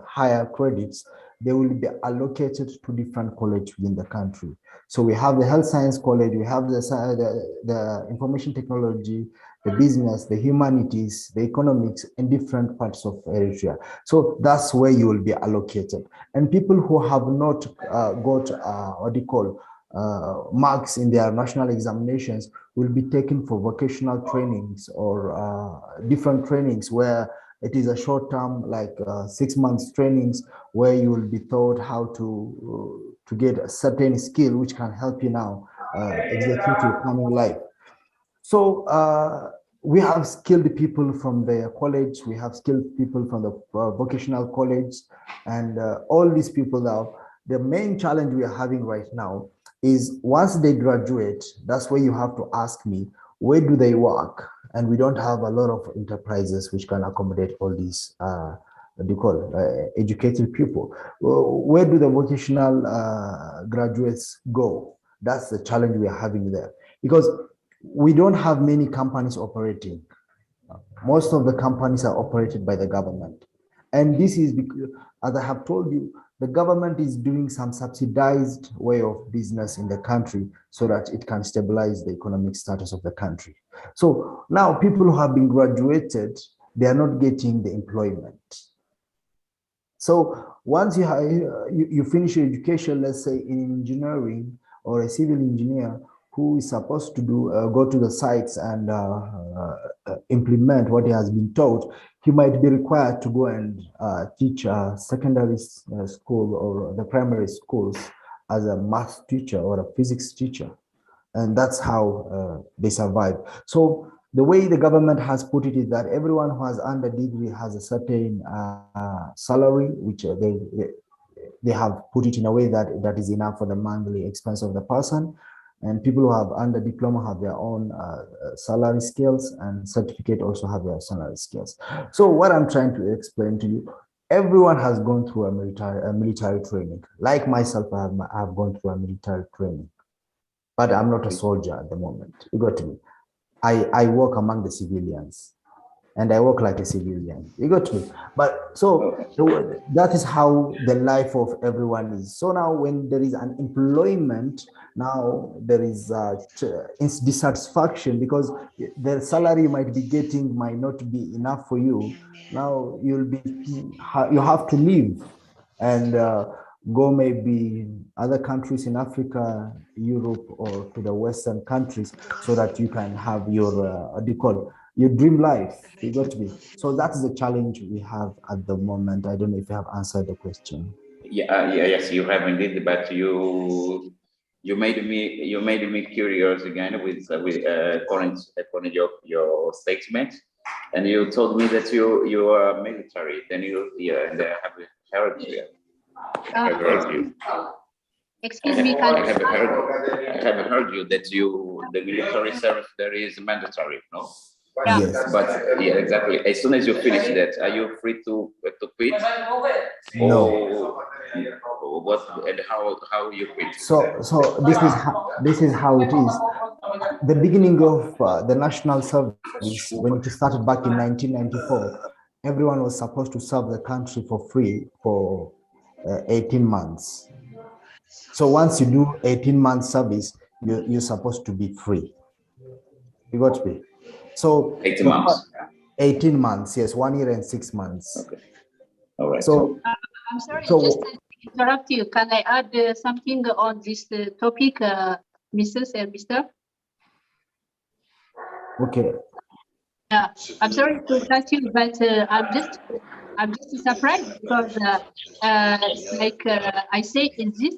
higher credits, they will be allocated to different colleges within the country. So we have the health science college, we have the information technology, the business, the humanities, the economics in different parts of Eritrea. So that's where you will be allocated. And people who have not got what do you call marks in their national examinations will be taken for vocational trainings or different trainings where it is a short term, like 6 months trainings, where you will be taught how to get a certain skill which can help you now execute your common life. So we have skilled people from the college, we have skilled people from the vocational college, and all these people now, the main challenge we are having right now is once they graduate, that's where you have to ask me, where do they work? And we don't have a lot of enterprises which can accommodate all these what do you call educated people. Where do the vocational graduates go? That's the challenge we are having there, because we don't have many companies operating. Most of the companies are operated by the government. And this is because, as I have told you, the government is doing some subsidized way of business in the country so that it can stabilize the economic status of the country. So now people who have been graduated, they are not getting the employment. So once you finish your education, let's say in engineering or a civil engineer who is supposed to go to the sites and implement what he has been taught, he might be required to go and teach secondary school or the primary schools as a math teacher or a physics teacher. And that's how they survive. So the way the government has put it is that everyone who has earned a degree has a certain salary, which they have put it in a way that is enough for the monthly expense of the person. And people who have under diploma have their own salary scales, and certificate also have their salary scales. So what I'm trying to explain to you, everyone has gone through a military training. Like myself, I have gone through a military training, but I'm not a soldier at the moment. You got me? I work among the civilians, and I work like a civilian. You got me? But so that is how the life of everyone is. So now when there is an employment, now there is dissatisfaction because the salary you might be getting might not be enough for you. Now you have to leave and go maybe other countries in Africa, Europe, or to the Western countries so that you can have your, what do you call it? Your dream life. You got me. So that's the challenge we have at the moment. I don't know if you have answered the question. Yes, you have indeed, but you made me curious again with according to your statement, and you told me that you are military. Then and I have heard you. I have heard you. Excuse me, I have heard you that the military service there is mandatory, no? Yeah. Yes. But yeah, exactly. As soon as you finish that, are you free to quit? No. Or what and how you quit? So this is how it is. The beginning of the national service, when it started back in 1994, everyone was supposed to serve the country for free for 18 months. So once you do 18 months service, you're supposed to be free. You got me? So 18 months. 18 months, yes, 1 year and 6 months. Okay. All right. So I'm sorry, So- just to interrupt you. Can I add something on this topic, Mrs. and Mr.? okay. Yeah, I'm sorry to cut you, but I'm just surprised because it's like I say, is this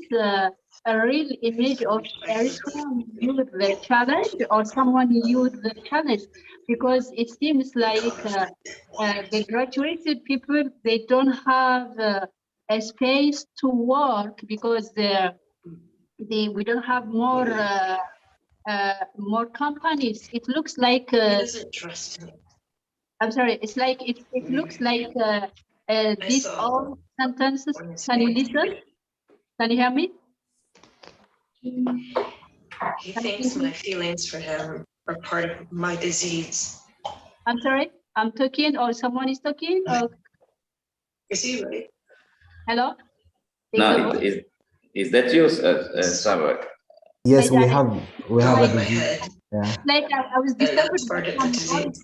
a real image of Eritrea viewed the challenge, or someone viewed the challenge? Because it seems like the graduated people, they don't have a space to work because we don't have more companies. It looks like I'm sorry. It's like it looks like these all sentences. Can you listen? Can you hear me? He thinks my feelings for him are part of my disease. I'm sorry. I'm talking, or someone is talking. Or Is he right? hello? No, is that you, Sava? Yes, we I- have Going a my disease. head. Yeah. Like I was disturbed. That's part of the disease.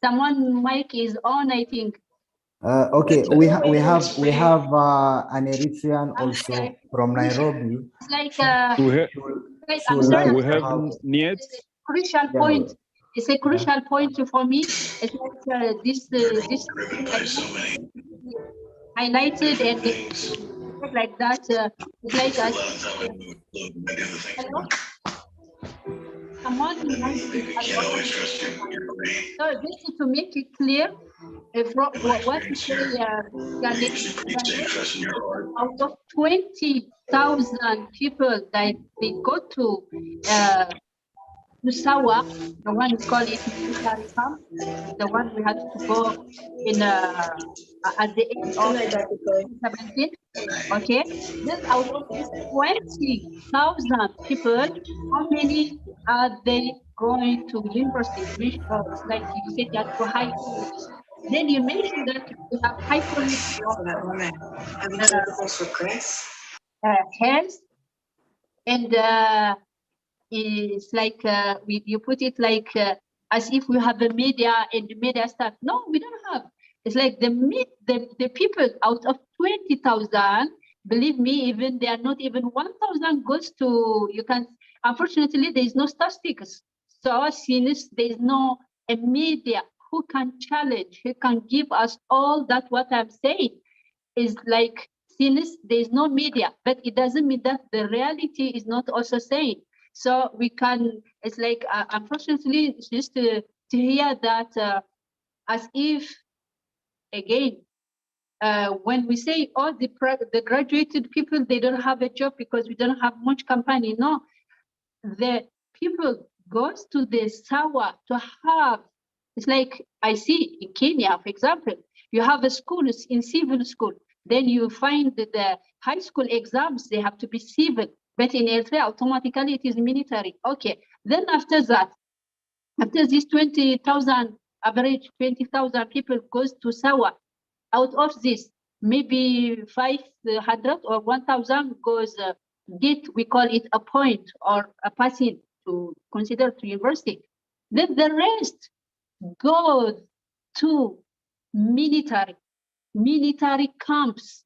Someone mic is on, I think. Okay, we have an Eritrean also Okay. from Nairobi. It's like She I'm would sorry. like we to have have- Niet. It's a crucial Yeah. point. It's a crucial point for me. It's like this highlighted and like that. It's like hello? Someone so just to make it clear, what you say, out of 20,000 people that they go to Musawa, the one is called it military camp, the one we had to go in at the age of 17. Okay, then out of these 20,000 people, how many are they going to university? It's like you said that to high school. Then you mentioned that we have high quality For that woman. Having sacrifice for Chris. health, and it's like you put it like as if we have the media and the media stuff. No, we don't have. It's like the people out of 20,000. Believe me, even they are not even 1,000 goes to. You can. Unfortunately, there is no statistics. So since there is no a media who can challenge, who can give us all that what I'm saying is like since there is no media, but it doesn't mean that the reality is not also saying. So we can, it's like, unfortunately, it's just to hear that as if, again, when we say, oh, the graduated people, they don't have a job because we don't have much company. No, the people goes to the Sawa to have, it's like I see in Kenya, for example, you have a school in civil school, then you find that the high school exams, they have to be civil, but in Eritrea, automatically it is military. Okay, then after that, after this 20,000, average 20,000 people goes to Sawa, out of this, maybe 500 or 1,000 goes, we call it a point or a passing to consider to university. Then the rest goes to military camps.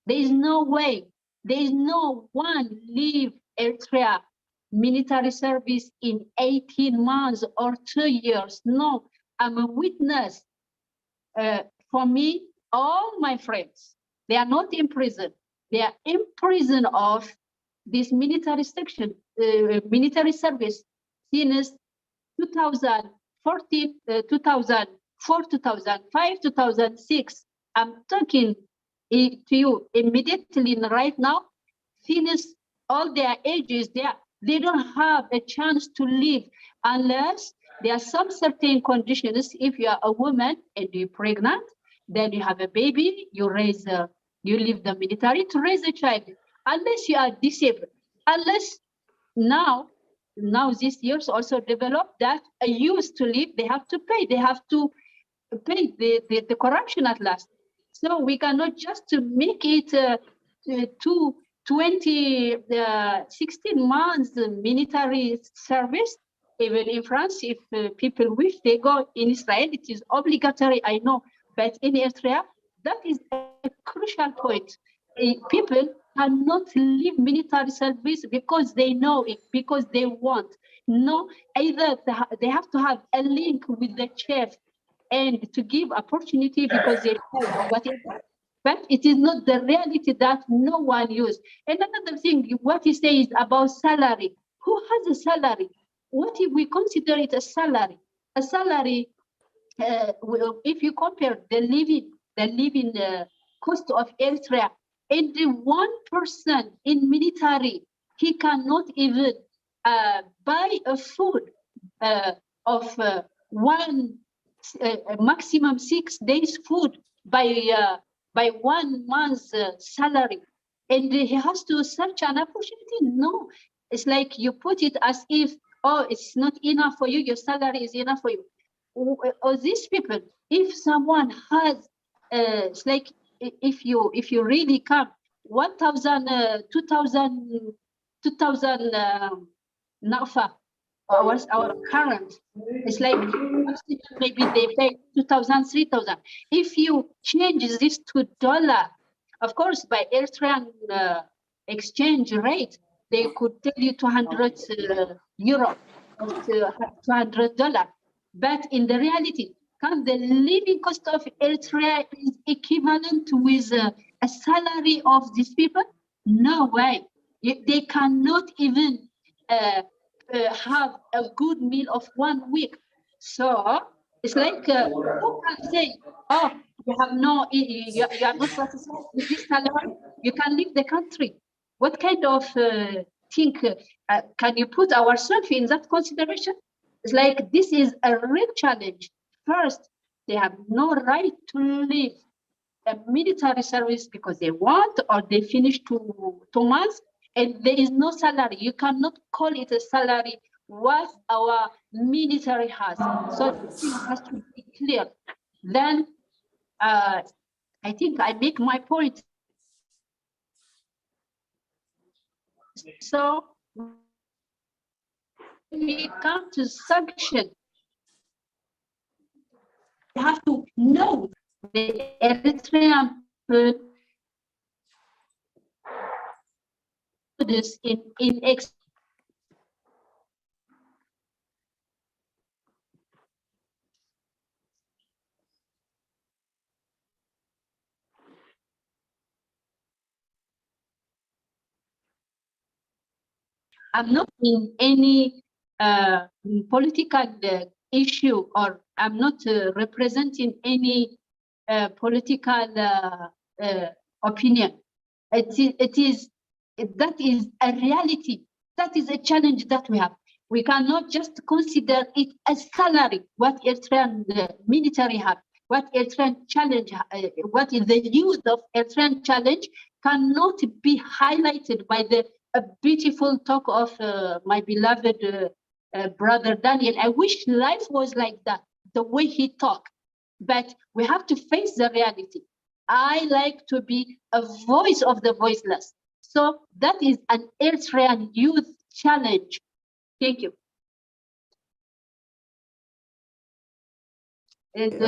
There is no way, there is no one leave Eritrea military service in 18 months or 2 years. No, I'm a witness. For me, all my friends, they are not in prison. They are in prison of this military section, military service since 2014, 2004, 2005, 2006. I'm talking to you immediately right now, finish all their ages there. They don't have a chance to live unless there are some certain conditions. If you are a woman and you're pregnant, then you have a baby, you leave the military to raise a child. Unless you are disabled, unless now these years also developed that a youth to live, they have to pay the corruption at last. So we cannot just make it to 16 months military service. Even in France, if people wish, they go. In Israel, it is obligatory, I know, but in Eritrea, that is a crucial point. People cannot leave military service because they know it, because they want. No, either they have to have a link with the chief and to give opportunity because they know whatever. But it is not the reality that no one uses. And another thing, what he says about salary. Who has a salary? What if we consider it a salary? A salary, if you compare the living cost of Eritrea, and the 1% in military, he cannot even buy a food of maximum 6 days food by 1 month's salary, and he has to search an opportunity. No, it's like you put it as if, oh, it's not enough for you, your salary is enough for you. Or these people, if someone has, it's like if you really come 1,000, 2,000 nafa, our current, it's like maybe they pay 2,000, 3,000. If you change this to dollar, of course, by Eritrean exchange rate, they could tell you 200 euro, $200. But in the reality, the living cost of Eritrea is equivalent with a salary of these people? No way. They cannot even have a good meal of 1 week. So it's like who can say, oh, you are not satisfied with this salary, you can leave the country. What kind of thing can you put ourselves in that consideration? It's like this is a real challenge. First, they have no right to leave a military service because they want, or they finish 2 months and there is no salary. You cannot call it a salary what our military has. So this has to be clear. Then I think I make my point. So when we come to sanction, we have to know the Eritrean this in I'm not in any political issue, or I'm not representing any political opinion. That is a reality. That is a challenge that we have. We cannot just consider it as salary, what Eritrean military have, what Eritrean challenge, what is the use of Eritrean challenge cannot be highlighted by the beautiful talk of my beloved brother Daniel. I wish life was like that, the way he talked, but we have to face the reality. I like to be a voice of the voiceless. So that is an Eritrean youth challenge. Thank you.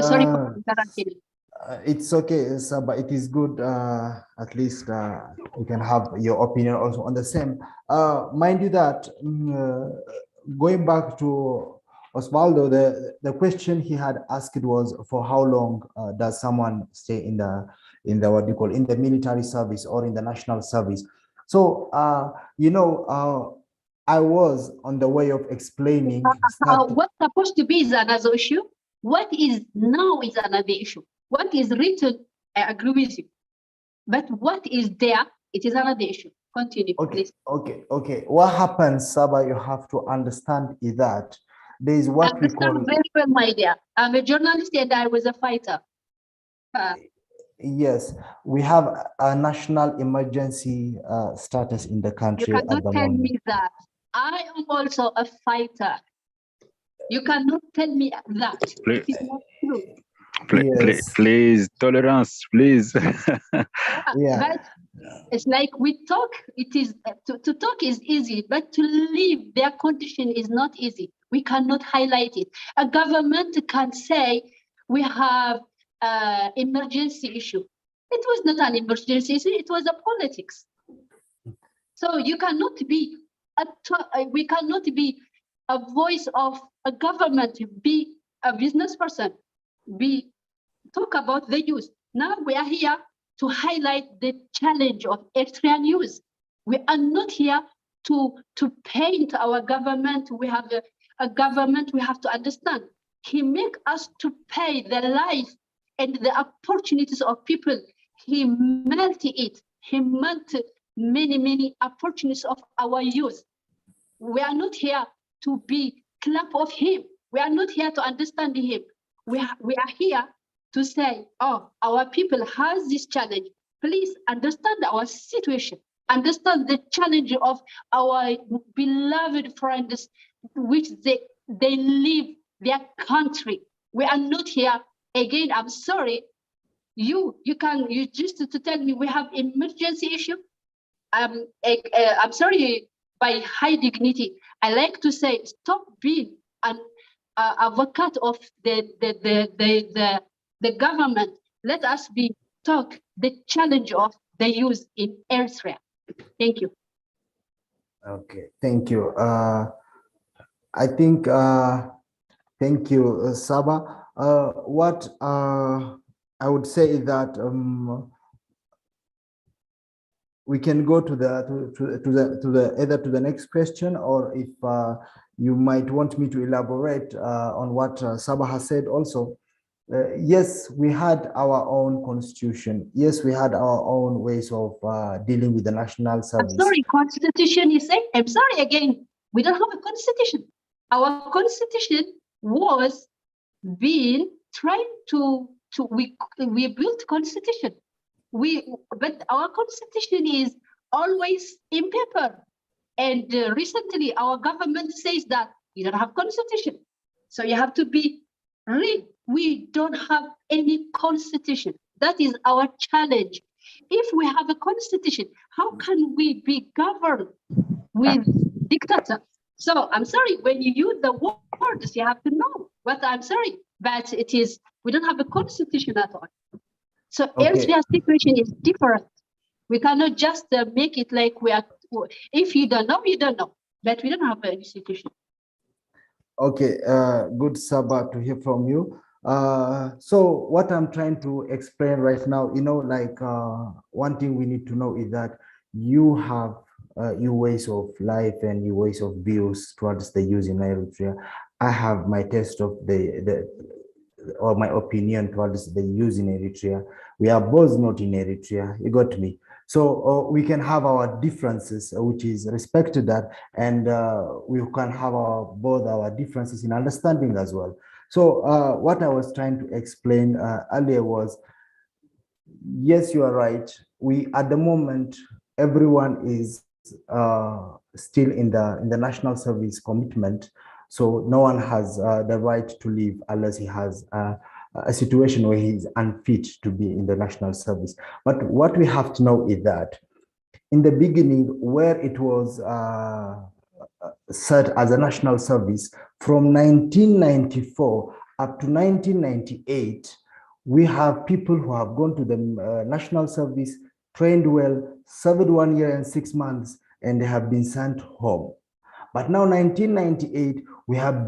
Sorry for interrupting. It's okay, but it is good. At least you can have your opinion also on the same. Mind you that going back to Osvaldo, the question he had asked was for how long does someone stay in the what do you call, in the military service or in the national service? So you know, I was on the way of explaining. What's supposed to be is another issue. What is now is another issue. What is written, I agree with you. But what is there, it is another issue. Continue, okay, please. Okay. What happens, Saba, you have to understand is that there is what we call... Very well, my dear. I'm a journalist and I was a fighter. Yes, we have a national emergency status in the country You at the cannot tell moment. me that. I am also a fighter. You cannot tell me that. It is not true. Please, tolerance, please. Yeah. But it's like we talk, it is to talk is easy, but to live their condition is not easy. We cannot highlight it. A government can say we have emergency issue. It was not an emergency issue, it was a politics. So you cannot be we cannot be a voice of a government, be a business person, talk about the youth. Now we are here to highlight the challenge of Eritrean youth. We are not here to paint our government. We have a government we have to understand. He make us to pay the life and the opportunities of people. He melt it. He melt many opportunities of our youth. We are not here to be clap of him. We are not here to understand him. We are here to say, oh, our people has this challenge. Please understand our situation. Understand the challenge of our beloved friends, which they leave their country. We are not here. Again, I'm sorry. You just to tell me we have emergency issue. I'm sorry, by high dignity, I like to say, stop being an advocate of the government. Let us talk the challenge of the youth in Eritrea. Thank you. Okay, thank you. I think, thank you, Saba. What I would say is that we can go to the either to the next question, or if you might want me to elaborate on what Saba has said also. Yes, we had our own constitution. Yes, we had our own ways of dealing with the national service. I'm sorry, constitution you say? I'm sorry again. We don't have a constitution. Our constitution was being trying we built constitution. But our constitution is always in paper. And recently our government says that you don't have constitution. So you have to read. We don't have any constitution. That is our challenge. If we have a constitution, how can we be governed with dictator? So I'm sorry, when you use the words, you have to know what I'm sorry, but we don't have a constitution at all. So Eritrea's situation is different. We cannot just make it like we are, if you don't know, you don't know, but we don't have an institution. Okay, good, Saba, to hear from you. So what I'm trying to explain right now, like one thing we need to know is that you have your ways of life and your ways of views towards the youth in Eritrea. I have my taste of or my opinion towards the youth in Eritrea. We are both not in Eritrea, you got me. So we can have our differences, which is respected that, and we can have both our differences in understanding as well. So what I was trying to explain earlier was, yes, you are right. We, at the moment, everyone is still in the national service commitment. So no one has the right to leave unless he has a situation where he is unfit to be in the national service. But what we have to know is that in the beginning, where it was set as a national service from 1994 up to 1998, we have people who have gone to the national service, trained well, served 1 year and 6 months, and they have been sent home. But now 1998, we have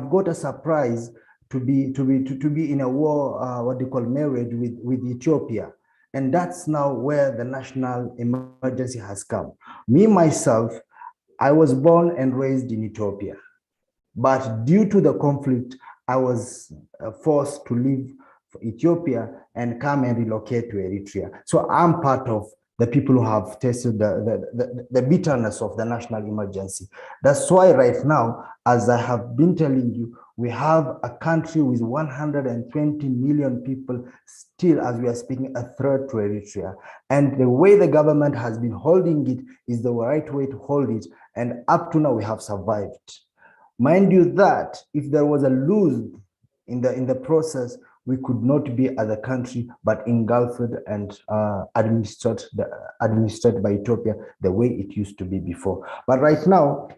got a surprise to be in a war, what they call marriage with Ethiopia. And that's now where the national emergency has come. Me, myself, I was born and raised in Ethiopia. But due to the conflict, I was forced to leave Ethiopia and come and relocate to Eritrea. So I'm part of the people who have tasted the bitterness of the national emergency. That's why right now, as I have been telling you, we have a country with 120 million people still, as we are speaking, a threat to Eritrea. And the way the government has been holding it is the right way to hold it. And up to now, we have survived. Mind you that if there was a lose in the process, we could not be as a country, but engulfed and administered by Ethiopia the way it used to be before. But right now,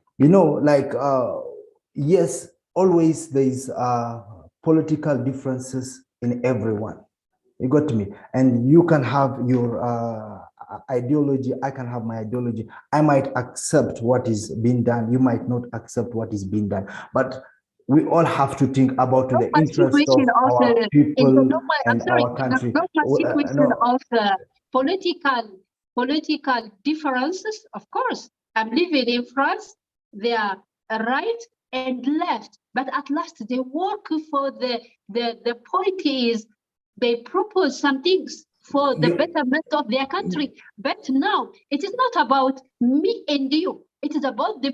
yes, always there is political differences in everyone. You got me? And you can have your ideology, I can have my ideology. I might accept what is being done. You might not accept what is being done. But we all have to think about the interest of our people and our country. Political differences, of course. I'm living in France. They are right and left, but at last they work for the point is they propose some things for the betterment of their country. But now it is not about me and you. It is about the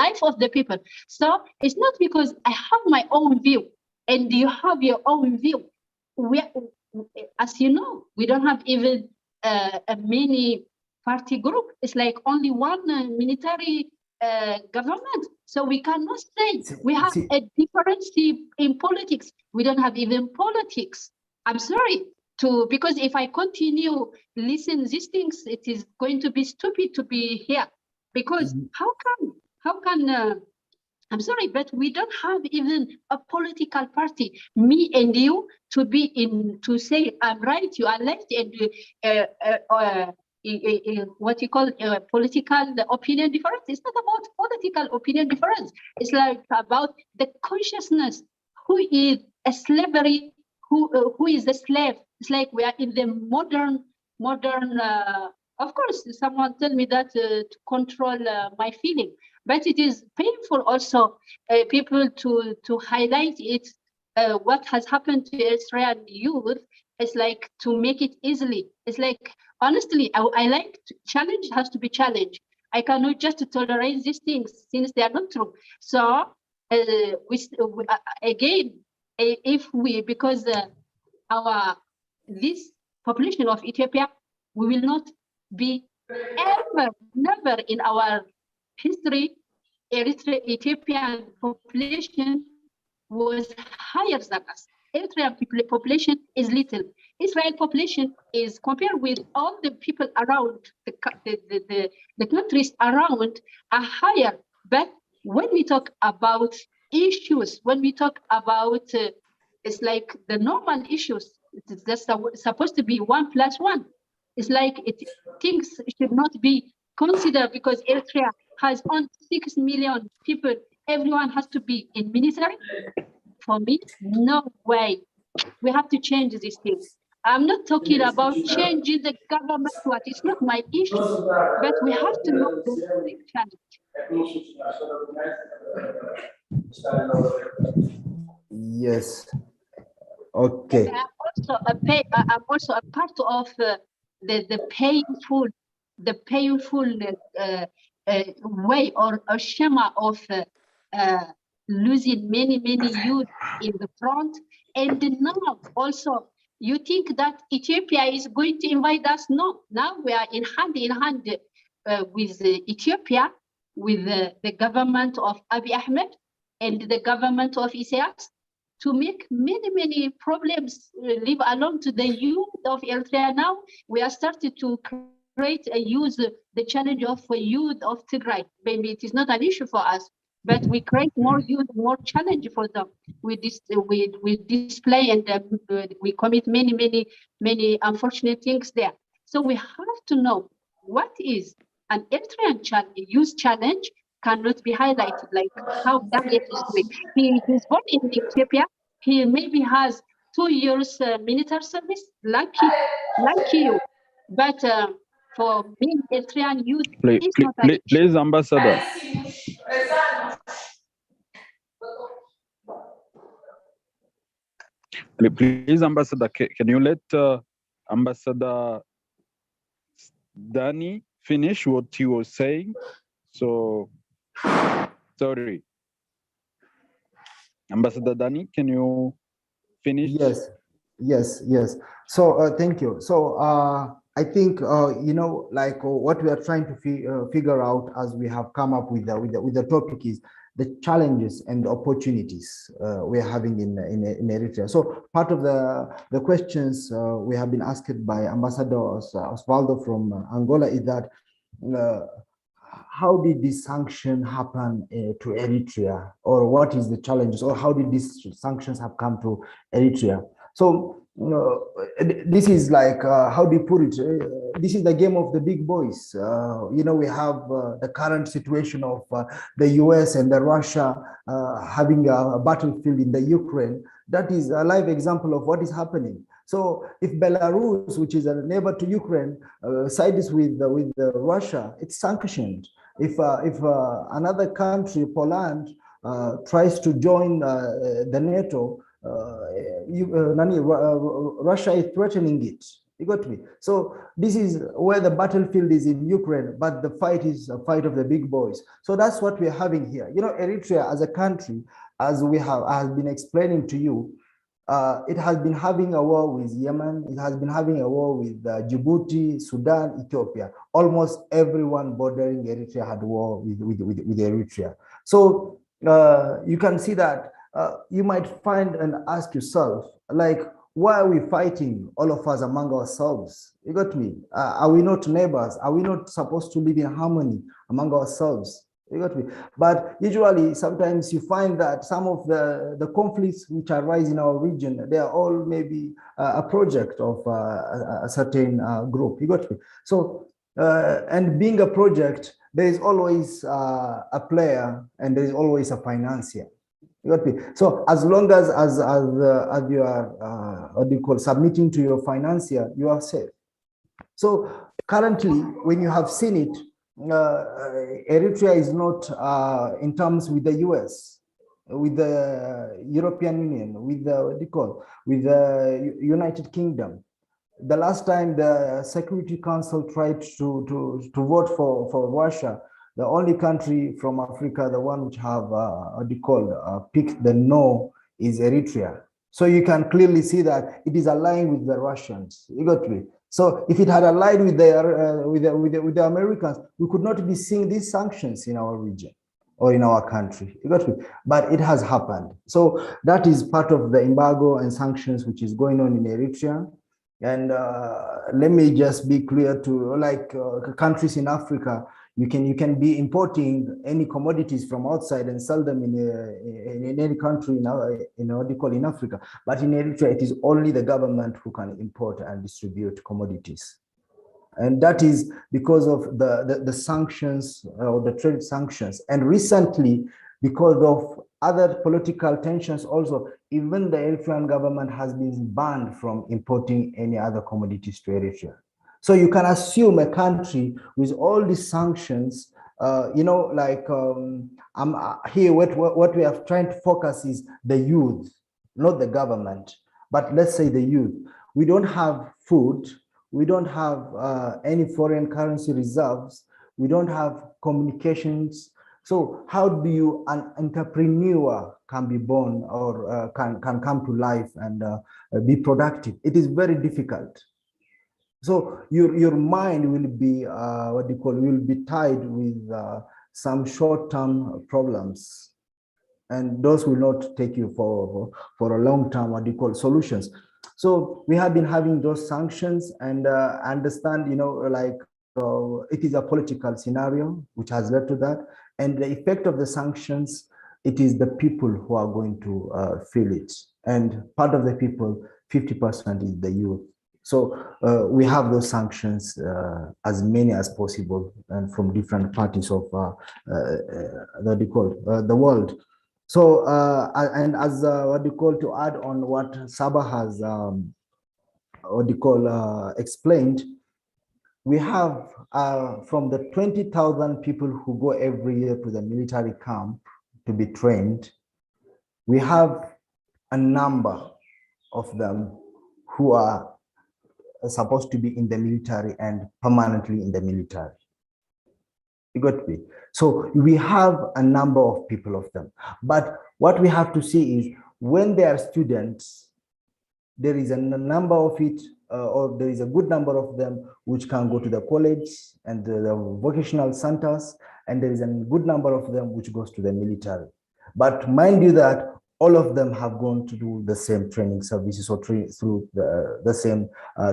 life of the people. So it's not because I have my own view and you have your own view. As you know, we don't have even a mini party group. It's like only one military government. So we cannot say we have a difference in politics. We don't have even politics. I'm sorry because if I continue listening these things, it is going to be stupid to be here. Because how can I'm sorry, but we don't have even a political party, me and you, to say I'm right, you are left, and what you call political opinion difference. It's not about political opinion difference. It's like about the consciousness. Who is a slavery? Who is a slave? It's like we are in the modern. Of course, someone tell me that to control my feeling, but it is painful also people to highlight it. What has happened to Eritrean youth is like to make it easily. It's like honestly, I like challenge has to be challenged. I cannot just tolerate these things since they are not true. So again, if we because this population of Ethiopia, we will not be never in our history, Ethiopian population was higher than us. Eritrean population is little. Israel population is compared with all the people around the countries around are higher. But when we talk about issues, when we talk about it's like the normal issues, it's just supposed to be 1 + 1. It's like things should not be considered because Eritrea has only 6 million people. Everyone has to be in military. For me, no way. We have to change these things. I'm not talking about changing the government. What is not my issue, but we have to know the challenge. Yes. Okay. I'm also a part of the painful way or a schema of losing many youth in the front. And now also, you think that Ethiopia is going to invite us? No, now we are in hand with Ethiopia, with the government of Abiy Ahmed and the government of Isaias, to make many problems, leave alone to the youth of Eritrea. Now we are started to create the challenge of youth of Tigray. Maybe it is not an issue for us, but we create more youth, more challenge for them. We display and we commit many unfortunate things there. So we have to know what is an Eritrean youth challenge cannot be highlighted, like how Daniel is doing. He's born in Ethiopia. He maybe has 2 years military service. Lucky you. But for being Eritrean youth, it's not an issue. Please, Ambassador. Please, Ambassador, can you let Ambassador Danny finish what he was saying? So, sorry. Ambassador Danny, can you finish? Yes. So thank you. So I think like what we are trying to figure out as we have come up with the topic is the challenges and opportunities we are having in Eritrea. So part of the questions we have been asked by Ambassador Osvaldo from Angola is that how did this sanction happen to Eritrea, or what is the challenges, or how did these sanctions have come to Eritrea? So this is like, how do you put it? This is the game of the big boys. We have the current situation of the US and the Russia having a battlefield in the Ukraine. That is a live example of what is happening. So if Belarus, which is a neighbor to Ukraine, sides with Russia, it's sanctioned. If another country, Poland, tries to join the NATO, Russia is threatening it. You got me? So this is where the battlefield is in Ukraine, but the fight is a fight of the big boys. So that's what we're having here. Eritrea as a country, as I have been explaining to you, it has been having a war with Yemen. It has been having a war with Djibouti, Sudan, Ethiopia. Almost everyone bordering Eritrea had war with Eritrea. So you can see that you might find and ask yourself, like, why are we fighting, all of us, among ourselves? You got me? Are we not neighbors? Are we not supposed to live in harmony among ourselves? You got me? But usually, sometimes you find that some of the conflicts which arise in our region, they are all maybe a project of a certain group. You got me? So, and being a project, there is always a player and there is always a financier. You got me? So as long as you are what do you call, submitting to your financier, you are safe. So currently, when you have seen it, Eritrea is not in terms with the US, with the European Union, with the what do you call, with the United Kingdom. The last time the Security Council tried to vote for Russia, the only country from Africa, the one which have what do you call, picked the no, is Eritrea. So you can clearly see that it is aligned with the Russians. You got me? So if it had aligned with the Americans, we could not be seeing these sanctions in our region or in our country. You got me? But it has happened. So that is part of the embargo and sanctions which is going on in Eritrea. And let me just be clear to, like, countries in Africa, you can be importing any commodities from outside and sell them in any country in Africa. But in Eritrea, it is only the government who can import and distribute commodities. And that is because of the sanctions or the trade sanctions. And recently, because of other political tensions also, even the Eritrean government has been banned from importing any other commodities to Eritrea. So you can assume a country with all these sanctions I'm here. What we are trying to focus is the youth, not the government, but let's say the youth. We don't have food. We don't have any foreign currency reserves. We don't have communications. So how do you, an entrepreneur can be born or can come to life and be productive? It is very difficult. So your mind will be will be tied with some short-term problems, and those will not take you for a long-term solutions. So we have been having those sanctions, and understand, it is a political scenario which has led to that, and the effect of the sanctions, it is the people who are going to feel it, and part of the people, 50% is the youth. So we have those sanctions, as many as possible, and from different parties of the world. So and as to add on what Saba has explained, we have from the 20,000 people who go every year to the military camp to be trained, we have a number of them who are supposed to be in the military and permanently in the military. You got me? So we have a number of people of them. But what we have to see is when they are students, there is a number of it, or there is a good number of them which can go to the college and the vocational centers, and there is a good number of them which goes to the military. But mind you that all of them have gone to do the same training services or through the same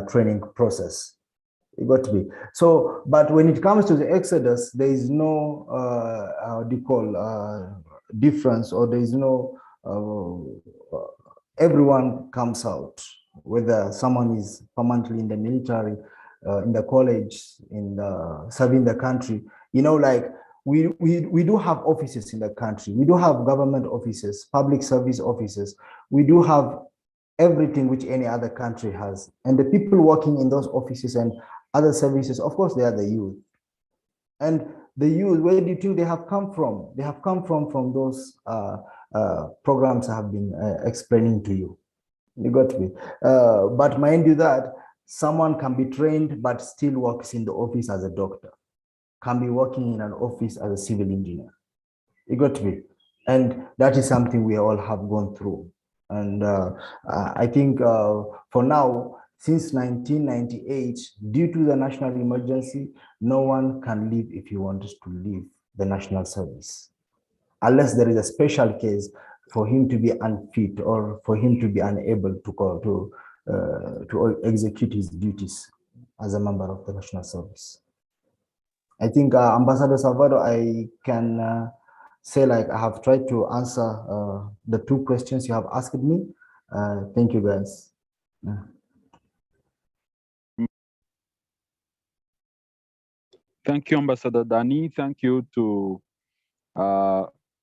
training process. You got to be. So, but when it comes to the exodus, there is no difference, or there is no everyone comes out, whether someone is permanently in the military, in the college, in serving the country. We do have offices in the country. We do have government offices, public service offices. We do have everything which any other country has. And the people working in those offices and other services, of course, they are the youth. And the youth, where do you think they have come from? They have come from those programs I have been explaining to you. You got me. But mind you that someone can be trained but still works in the office as a doctor, can be working in an office as a civil engineer. You got me. And that is something we all have gone through. And I think for now, since 1998, due to the national emergency, no one can leave if he wants to leave the national service, unless there is a special case for him to be unfit or for him to be unable to execute his duties as a member of the national service. I think Ambassador Salvador, I can say, like, I have tried to answer the two questions you have asked me. Thank you, guys. Thank you, Ambassador Dani. Thank you to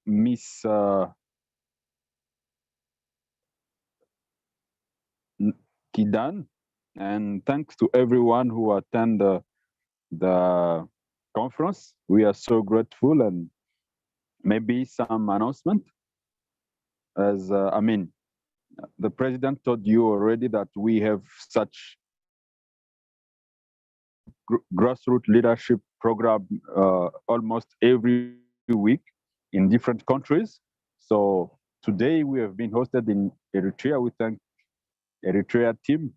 Miss Kidan, and thanks to everyone who attended the conference. We are so grateful, and maybe some announcement. As the president told you already that we have such grassroots leadership program almost every week in different countries. So today we have been hosted in Eritrea. We thank Eritrea team,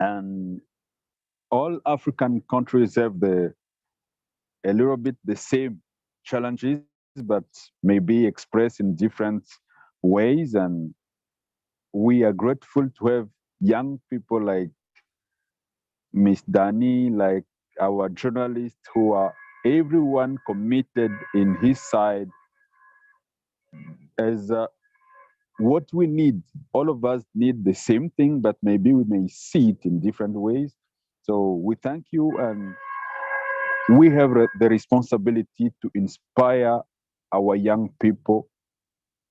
and all African countries have a little bit the same challenges, but maybe expressed in different ways. And we are grateful to have young people like Miss Dani, like our journalists, who are everyone committed in his side as what we need. All of us need the same thing, but maybe we may see it in different ways. So we thank you, and we have the responsibility to inspire our young people.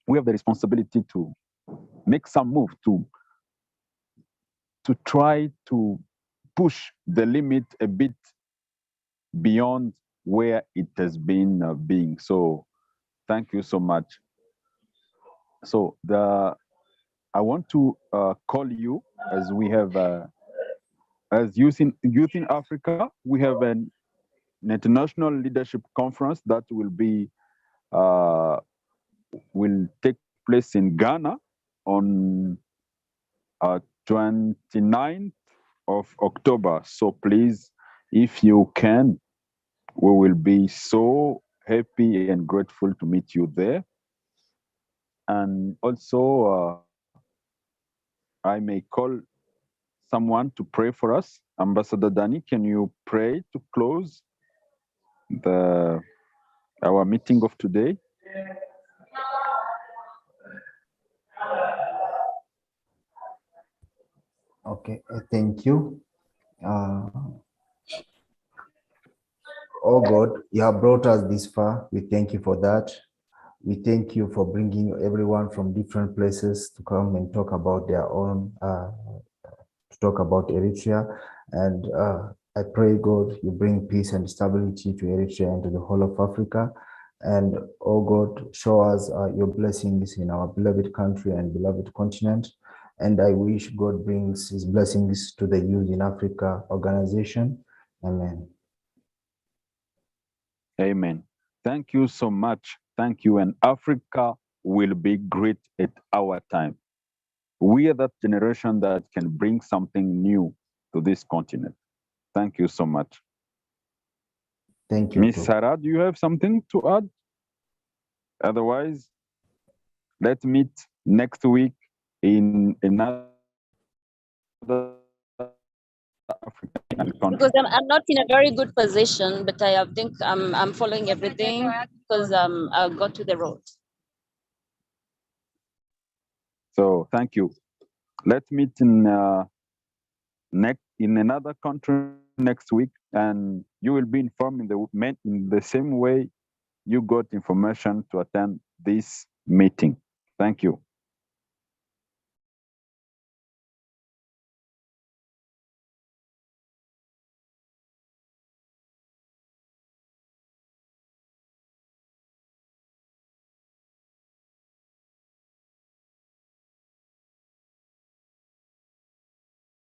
We have the responsibility to make some move to try to push the limit a bit beyond where it has been being. So thank you so much. So I want to call you, as we have as youth in Africa, we have an international leadership conference that will take place in Ghana on 29th of October. So please, if you can, we will be so happy and grateful to meet you there. And also, I may call someone to pray for us. Ambassador Dani, can you pray to close our meeting of today? Okay, thank you. Oh God, you have brought us this far. We thank you for that. We thank you for bringing everyone from different places to come and talk about their own, to talk about Eritrea. And I pray, God, you bring peace and stability to Eritrea and to the whole of Africa. And oh God, show us your blessings in our beloved country and beloved continent. And I wish God brings his blessings to the Youth in Africa organization. Amen. Amen. Thank you so much. Thank you. And Africa will be great at our time. We are that generation that can bring something new to this continent. Thank you so much. Thank you. Miss Sarah, do you have something to add? Otherwise, let's meet next week in another African country. Because I'm not in a very good position, but I think I'm following everything because I'll go to the road. So thank you. Let's meet in another country next week, and you will be informed in the same way you got information to attend this meeting. Thank you.